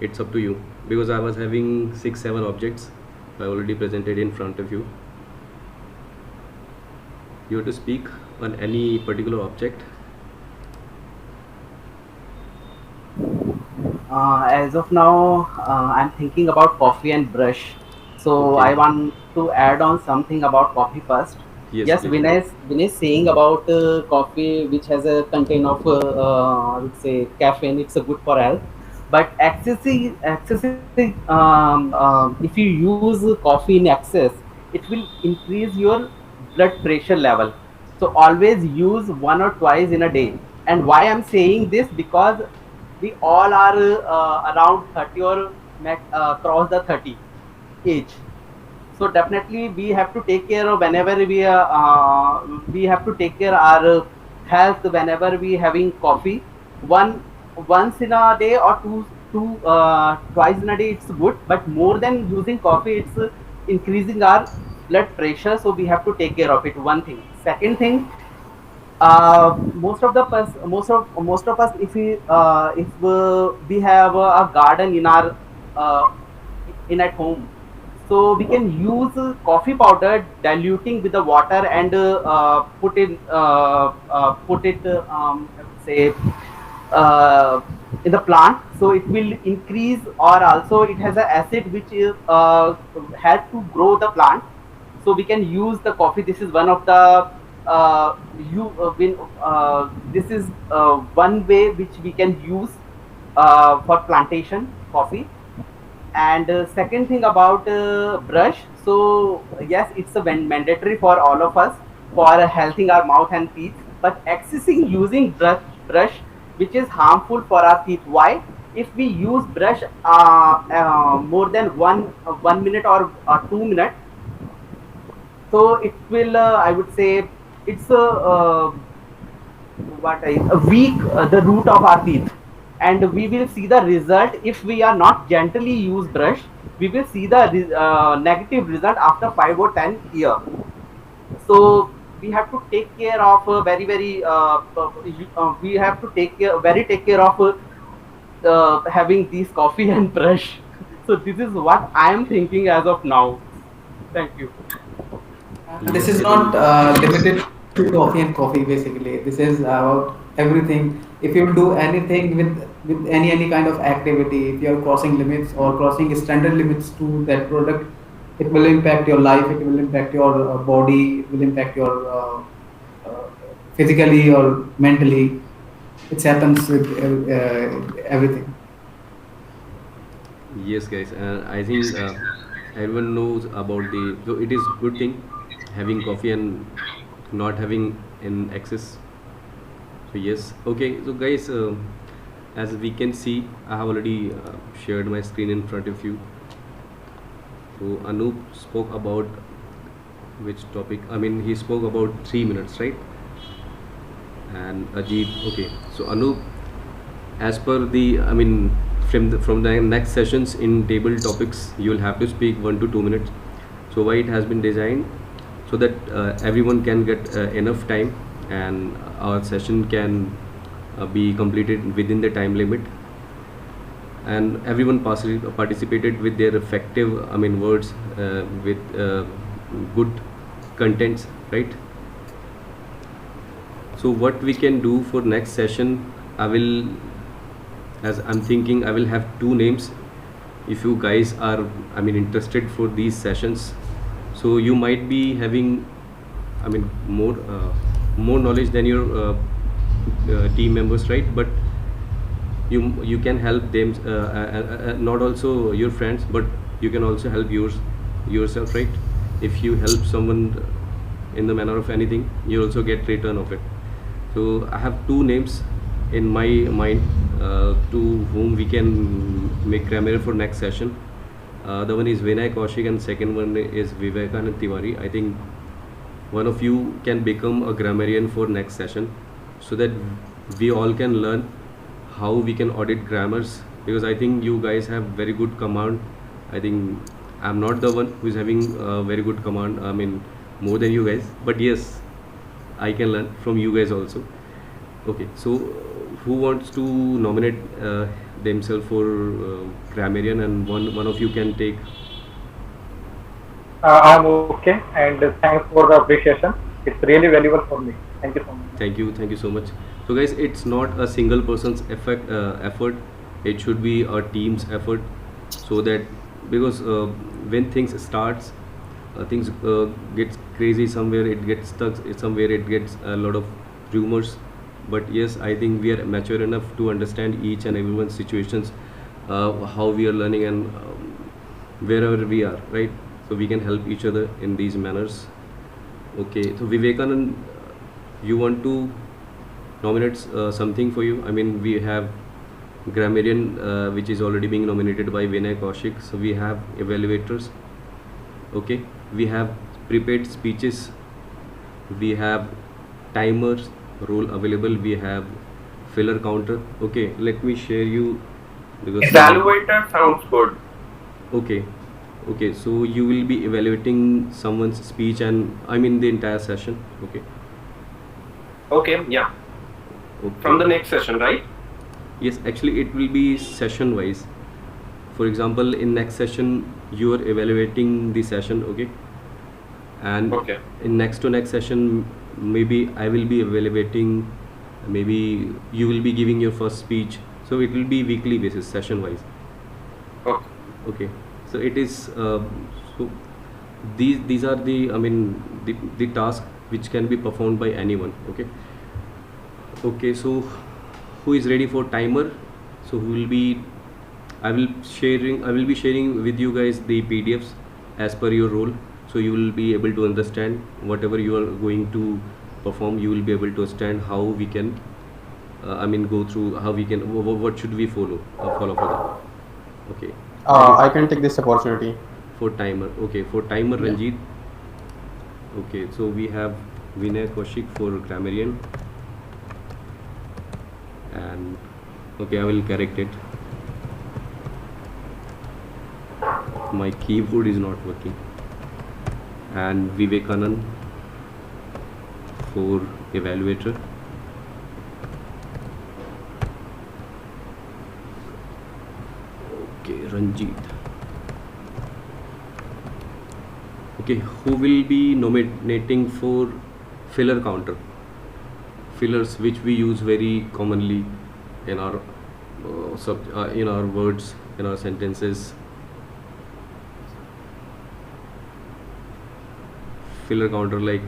It's up to you, because I was having 6 7 objects I already presented in front of you. You have to speak on any particular object. As of now, I'm thinking about coffee and brush. So Okay. I want to add on something about coffee first. Yes, Yes, please. Vinay is saying about coffee, which has a content of, I would say, caffeine. It's a good for health. But excessive, if you use coffee in excess, it will increase your blood pressure level. So always use 1 or twice in a day. And why I'm saying this, because we all are around 30 or cross the 30 age. So definitely we have to take care of whenever we have to take care our health whenever we having coffee. One once in a day or twice in a day it's good, but more than using coffee, it's increasing our blood pressure. So we have to take care of it. One thing. Second thing, most of us, if we have a garden in our uh, in at home, so we can use coffee powder diluting with the water and put it I would say uh, in the plant, so it will increase, or also it has an acid which is help to grow the plant. So we can use the coffee. This is one of the you when this is one way which we can use for plantation coffee. And second thing about brush, so yes, it's a mandatory for all of us for healthing our mouth and teeth, but excessing using brush which is harmful for our teeth. Why? If we use brush more than 1 minute or 2 minutes, so it will I would say it's a weak the root of our teeth, and we will see the result if we are not gently use brush. We will see the negative result after 5 or 10 years. So we have to take care of we have to take care of having these coffee and brush. So this is what I am thinking as of now. Thank you. This Yes, is I think. not limited to coffee and coffee. Basically, this is about everything. If you do anything with any kind of activity, if you are crossing limits or crossing standard limits to that product, it will impact your life. It will impact your body. It will impact your uh, physically or mentally. It happens with everything. Yes, guys. I think everyone knows about the. So it is good thing having coffee and not having in excess. So yes. Okay. So guys, as we can see, I have already shared my screen in front of you. So Anup spoke about which topic? I mean, he spoke about 3 minutes, right? And Ajit. Okay. So Anup, as per the, I mean, from the next sessions in table topics, you will have to speak 1 to 2 minutes. So why it has been designed, so that everyone can get enough time, and our session can be completed within the time limit, and everyone participated with their effective, I mean, words, with good contents, right? So what we can do for next session, I will, as I'm thinking, I will have two names. If you guys are, I mean, interested for these sessions, so you might be having, I mean, more knowledge than your team members, right? But you can help them, not also your friends, but you can also help yourself, right? If you help someone in the manner of anything, you also get return of it. So I have two names in my mind, to whom we can make grammar for next session. The one is Vinay Kaushik and second one is Vivekanand Tiwari. I think one of you can become a grammarian for next session, so that we all can learn how we can audit grammars, because I think you guys have very good command. I think I'm not the one who is having very good command, I mean, more than you guys, but yes, I can learn from you guys also. Okay, so who wants to nominate themselves for grammarian, and one of you can take. I'm okay, and thanks for the appreciation. It's really valuable for me. Thank you so much. Thank you so much. So guys, it's not a single person's effort. It should be a team's effort, so that, because when things starts, things gets crazy somewhere, it gets stuck somewhere, it gets a lot of rumors. But yes, I think we are mature enough to understand each and everyone's situations, how we are learning, and wherever we are, right? So we can help each other in these manners. Okay, so Vivekanand, you want to nominate something for you. I mean, we have grammarian, which is already being nominated by Vinay Kaushik. So we have evaluators. Okay, we have prepared speeches. We have timers role available. We have filler counter. Okay, let me share you because Evaluator sounds good. okay. Okay, so you will be evaluating someone's speech and I mean the entire session. Okay. Okay, yeah. Okay. From the next session, right? Yes, actually it will be session wise. For example, in next session you are evaluating the session, okay? And Okay. in next to next session maybe I will be evaluating, maybe you will be giving your first speech. So it will be weekly basis, session wise. Okay. Okay, so it is so these are the I mean the task which can be performed by anyone. Okay. Okay, so who is ready for timer? So who will be? I will be sharing with you guys the PDFs as per your role. So you will be able to understand whatever you are going to perform. You will be able to understand how we can. I mean, go through how we can. What should we follow? Follow for that. Okay. I can take this opportunity. For timer. Okay, for timer, Ranjit. Okay, so we have Vinay Kaushik for grammarian. And okay, I will correct it. My keyboard is not working. And Vivekanand for evaluator. Okay, Ranjit. Okay, who will be nominating for filler counter? Fillers which we use very commonly in our in our words, in our sentences. Filler counter like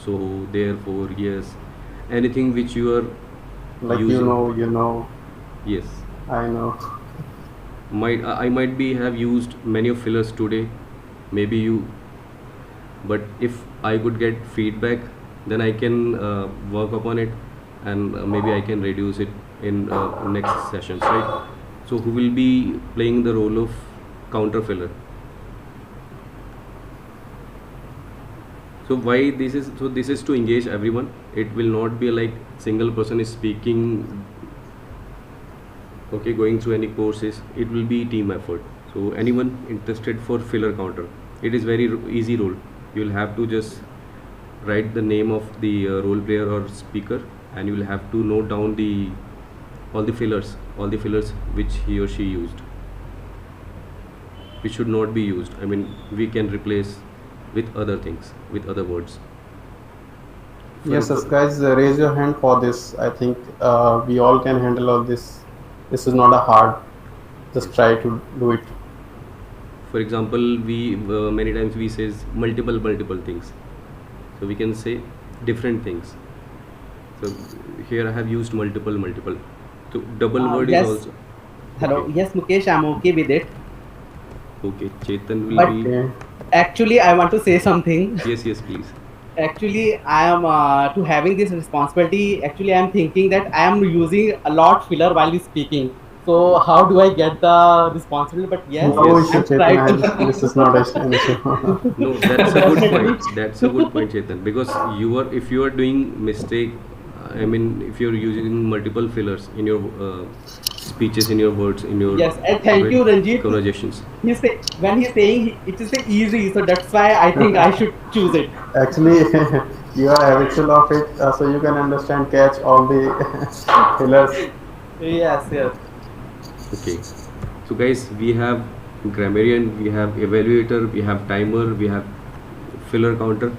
so, therefore, yes, anything which you are Like using. you know, Yes, I know. I might be have used many of fillers today, maybe you, but if I could get feedback, then I can work upon it, and maybe I can reduce it in next sessions, right? So who will be playing the role of counter filler? So why this is, so this is to engage everyone. It will not be like single person is speaking, okay, going through any courses. It will be team effort. So anyone interested for filler counter, it is very easy role. You will have to just write the name of the role player or speaker, and you will have to note down the all the fillers which he or she used, which should not be used. I mean, we can replace with other things, with other words. Yes, guys, raise your hand for this. I think we all can handle all this. This is not a hard. Just try to do it. For example, we many times we says multiple things, so we can say different things. So here I have used multiple. So double word yes. is also Hello. okay. Yes, Mukesh, I'm okay with it. Okay, Chetan will But- be. Okay. Actually, I want to say something. Yes, please. Actually, I am to having this responsibility. Actually, I am thinking that I am using a lot filler while speaking. So how do I get the responsibility? But yes, No Yes. issue, I'm trying Chetan. to. This is not an issue. No, that's a good point. That's a good point, Chetan. Because if you are doing mistake, I mean, if you're using multiple fillers in your speeches, in your words, in your Yes, and thank you, Ranjit. conversations. When he's saying it is easy, so that's why I think I should choose it. Actually, you are habitual of it, so you can understand, catch all the fillers. Yes. Okay, so guys, we have grammarian, we have evaluator, we have timer, we have filler counter.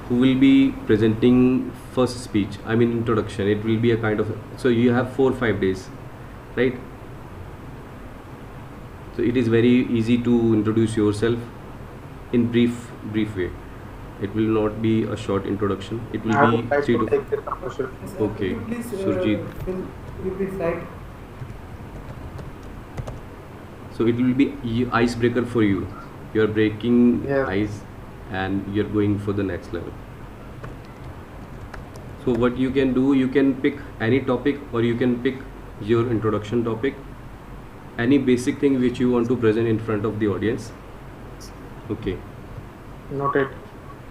Who will be presenting first speech? I mean introduction. It will be a kind of, so you have 4-5 days, right? So it is very easy to introduce yourself in brief way. It will not be a short introduction. It will I be would like 3 to to take this opportunity. Okay, Please, Surjit. Will you please write? So it will be icebreaker for you. You are breaking Yes. ice and you're going for the next level. So what you can do, you can pick any topic, or you can pick your introduction topic, any basic thing which you want to present in front of the audience. Okay. Noted.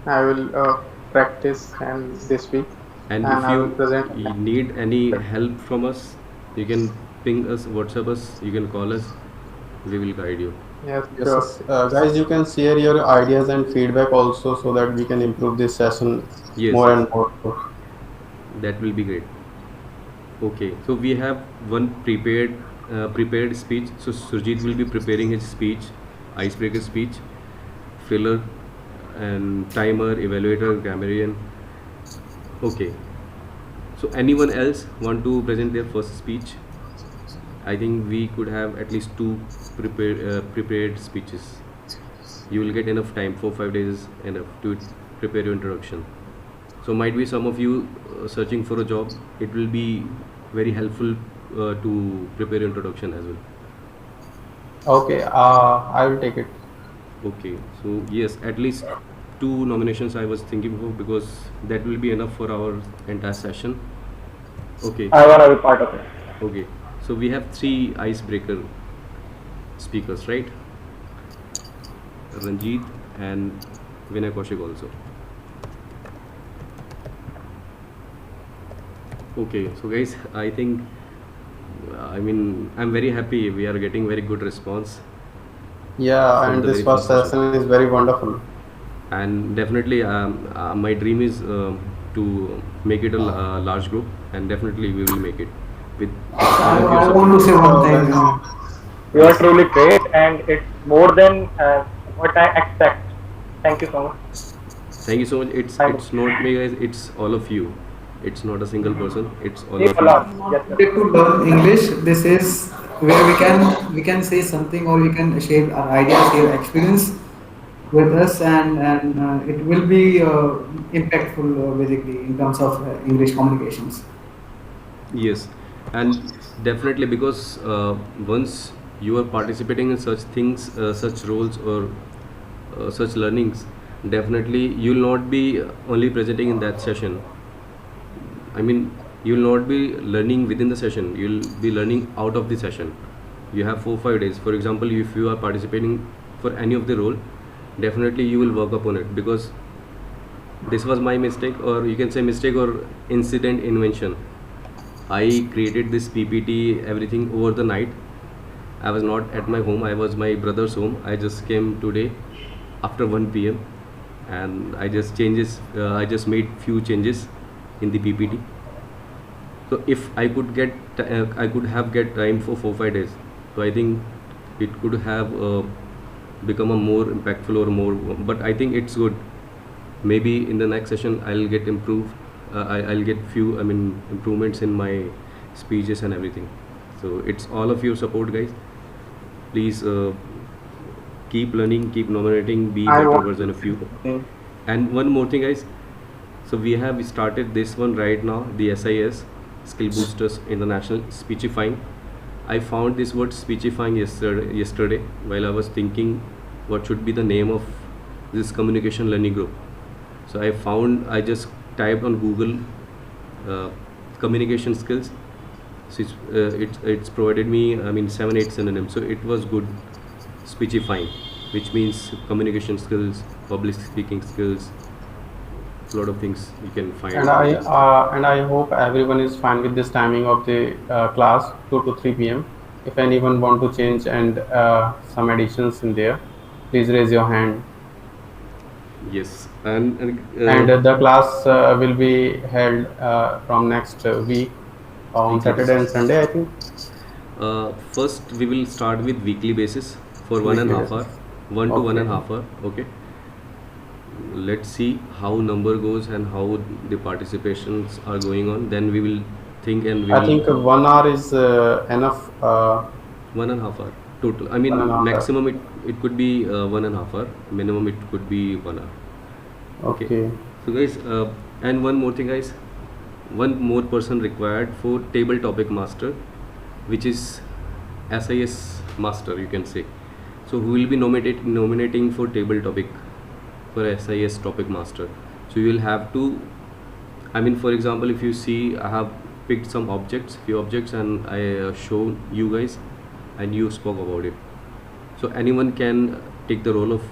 I will practice and this week, And and if I will you present. need any help from us, you can ping us, WhatsApp us, you can call us. We will guide you. Yes, Yes, sure. yes. Guys, you can share your ideas and feedback also, so that we can improve this session Yes, more yes. and more. That will be great. Okay, so we have one prepared speech. So Surjit will be preparing his speech, icebreaker speech, filler, and timer, evaluator, grammarian. Okay. So anyone else want to present their first speech? I think we could have at least two prepared speeches. You will get enough time. 4-5 days is enough to prepare your introduction. So might be some of you searching for a job. It will be very helpful to prepare your introduction as well. Okay, I will take it. Okay, so yes, at least 2 nominations I was thinking of, because that will be enough for our entire session. Okay. I want to be part of it. Okay, so we have 3 icebreaker speakers, right? Ranjit and Vinay Kaushik also. Okay, so guys, I think, I'm very happy we are getting very good response. Yeah, From and the this very first first session is very wonderful. And definitely my dream is to make it a large group, and definitely we will make it with all of your I support. want to say one thing. You are truly great, and it's more than what I expect. Thank you so much. Thank you so much. It's not me, guys, it's all of you. It's not a single person, it's all of Keep a you. lot. Yes, sir. To learn English, this is where we can say something, or we can share our ideas, share experience with us, and it will be impactful basically in terms of English communications. Yes, and definitely, because once you are participating in such things, such roles, or such learnings, definitely you will not be only presenting in that session. You will not be learning within the session, you will be learning out of the session. You have 4-5 days. For example, if you are participating for any of the role, definitely you will work upon it, because this was my mistake, or you can say mistake or incident invention. I created this PPT, everything over the night. I was not at my home, I was my brother's home. I just came today after 1 p.m. and I just made few changes in the PPT. So if I could have get time for 4-5 days, so I think it could have become a more impactful or more. But I think it's good. Maybe in the next session I'll get improved. I'll get few improvements in my speeches and everything. So it's all of your support, guys. Please keep learning, keep nominating, be I better want- version of you. And one more thing, guys. So we have started this one right now, the SIS, Skill Boosters International Speechifying. I found this word speechifying yesterday while I was thinking what should be the name of this communication learning group. So I just typed on Google communication skills. So it's provided me 7-8 synonyms. So it was good. Speechifying, which means communication skills, public speaking skills, a lot of things you can find. And I hope everyone is fine with this timing of the class, 2 to 3 p.m. If anyone want to change and some additions in there, please raise your hand. Yes, and The class will be held from next week on Saturday and Sunday, I think. first we will start with weekly basis for 1.5 hour, 1 to 1.5 hour. Okay. Let's see how number goes and how the participations are going on. Then we will think, and we I will think 1 hour is enough. 1.5 hour total. 1.5 hour. Maximum it could be 1.5 hour. Minimum it could be 1 hour. Okay. So guys, and one more thing, guys. One more person required for table topic master, which is SIS master, you can say. So who will be nominating for table topic for SIS topic master. So you will have to I mean, for example, if you see, I have picked some objects, few objects, and I shown you guys, and you spoke about it. So anyone can take the role of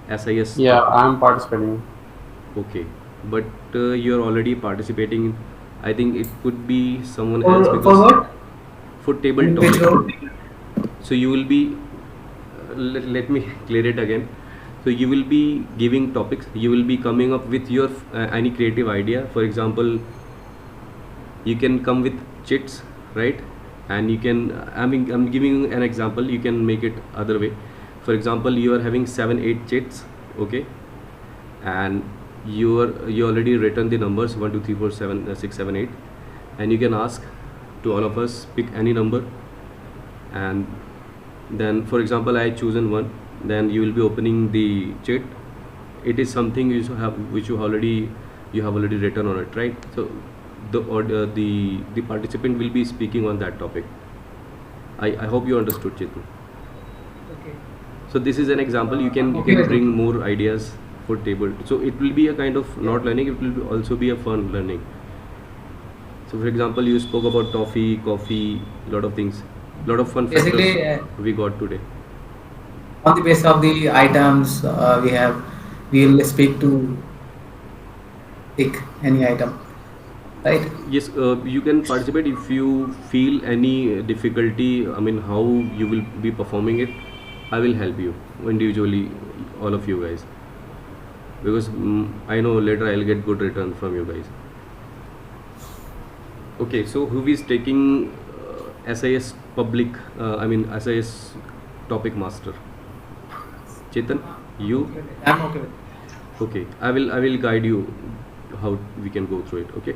SIS. Yeah, I'm participating. Okay, but you're already participating. I think it could be someone else For because what? for table In which role? topic. So you will be. Let me clear it again. So you will be giving topics. You will be coming up with your any creative idea. For example, you can come with chits, right? And you can. I mean, I'm giving you an example. You can make it other way. For example, you are having 7-8 chits, okay? And you already written the numbers 1 2 3 4 7 6 7 8, and you can ask to all of us pick any number, and then for example I chosen one, then you will be opening the chat. It is something you should have which you have already written on it, right? So the participant will be speaking on that topic. I hope you understood, Chetu. Okay. So this is an example. You can Okay. bring more ideas for table. So it will be a kind of not learning. It will also be a fun learning. So for example, you spoke about toffee, coffee, lot of things, lot of fun Basically, factors we got today. on the basis of the items we will speak to pick any item, right? Yes, you can participate if you feel any difficulty. I mean, how you will be performing it. I will help you individually, all of you guys, because I know later I'll get good return from you guys. Okay, so who is taking SIS public? I mean SIS topic master. Chetan, you? I'm okay with it. Okay, I will guide you how we can go through it. Okay,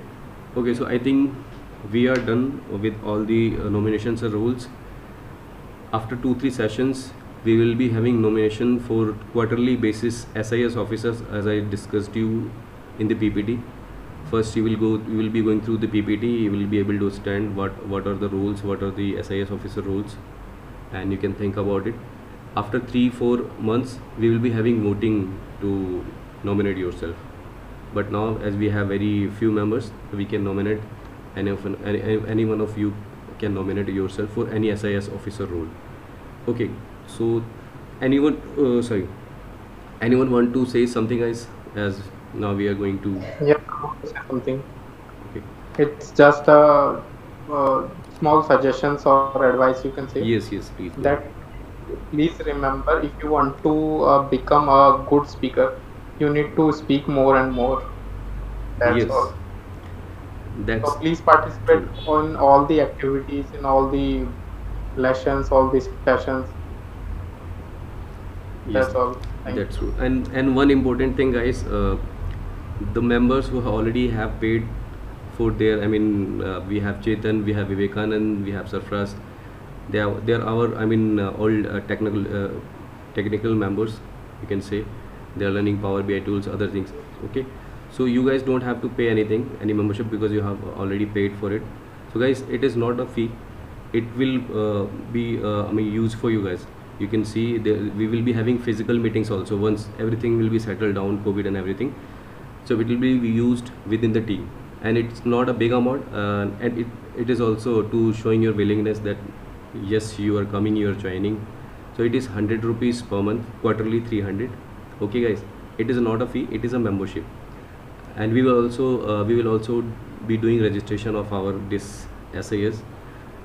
okay. So I think we are done with all the nominations and rules. After 2-3 sessions, we will be having nomination for quarterly basis SIS officers, as I discussed you in the PPT. First, you will be going through the PPT. You will be able to understand what are the rules, what are the SIS officer rules, and you can think about it. After 3-4 months, we will be having voting to nominate yourself. But now, as we have very few members, we can nominate any one of you can nominate yourself for any SIS officer role. Okay, so anyone want to say something, guys? As now we are going to. Yeah, I want to say something. Okay. It's just a small suggestions or advice you can say. Yes, please. That please remember, if you want to become a good speaker, you need to speak more and more. That's Yes. all. That's So please participate on all the activities, in all the lessons, all the sessions. yes. That's all. Thank you. That's true. And one important thing, guys, the members who already have paid for their, I mean, we have Chetan, we have Vivekanand, we have Sarfraz. They are our, I mean, all technical members. You can say they are learning Power BI tools, other things. Okay, so you guys don't have to pay anything, any membership, because you have already paid for it. So guys, it is not a fee. It will be I mean, used for you guys. You can see we will be having physical meetings also once everything will be settled down, COVID and everything. So it will be used within the team, and it's not a big amount, and it is also to showing your willingness that yes, you are coming, you are joining. So it is 100 rupees per month, quarterly 300. Okay guys, it is not a fee, it is a membership. And we will also be doing registration of our this SIS,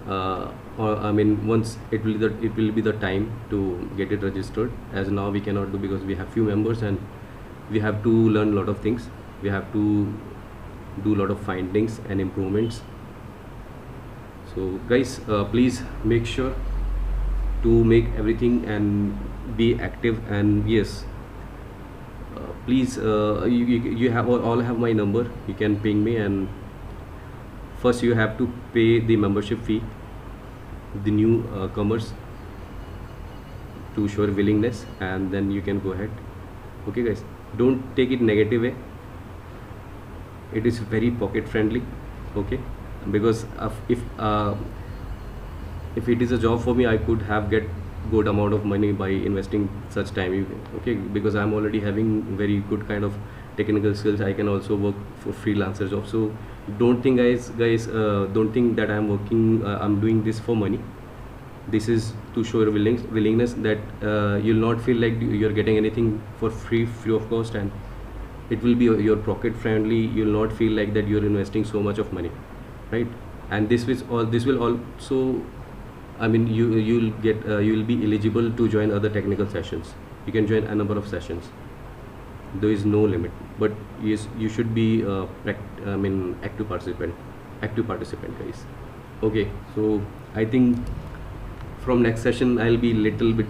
or I mean, once it will be the time to get it registered, as now we cannot do because we have few members and we have to learn a lot of things. We have to do a lot of findings and improvements. So guys, please make sure to make everything and be active. And yes, please, you have all have my number. You can ping me, and first you have to pay the membership fee, the new comers, to show willingness, and then you can go ahead. Okay guys, don't take it negative way. It is very pocket friendly. Okay, because if it is a job for me, I could have get good amount of money by investing such time. Okay, because I'm already having very good kind of technical skills. I can also work for freelancer job. So don't think guys don't think that I'm working I'm doing this for money. This is to show your willingness that you'll not feel like you're getting anything for free of cost, and it will be your pocket friendly. You'll not feel like that you're investing so much of money, right? And this will also, I mean, you'll be eligible to join other technical sessions. You can join a number of sessions. There is no limit, but yes, you should be active participant guys. Okay, so I think from next session I'll be little bit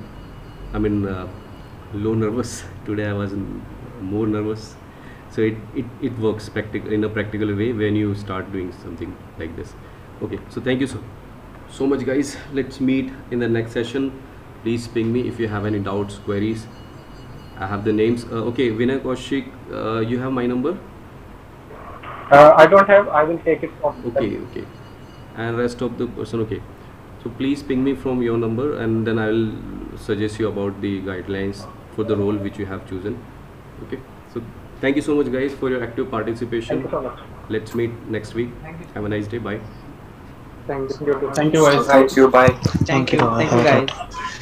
low nervous. Today I was more nervous. So it works in a practical way when you start doing something like this. Okay, so thank you so much guys. Let's meet in the next session. Please ping me if you have any doubts, queries. I have the names. Okay, Vinay Kaushik, you have my number? I don't have. I will take it from. Okay. And rest of the person. Okay, so please ping me from your number, and then I will suggest you about the guidelines for the role which you have chosen. Okay, so thank you so much guys for your active participation. Thank you so much. Let's meet next week. Have a nice day. Bye. Thank you. Thank you guys. Thank you. Bye. Thank you. Thank you, guys.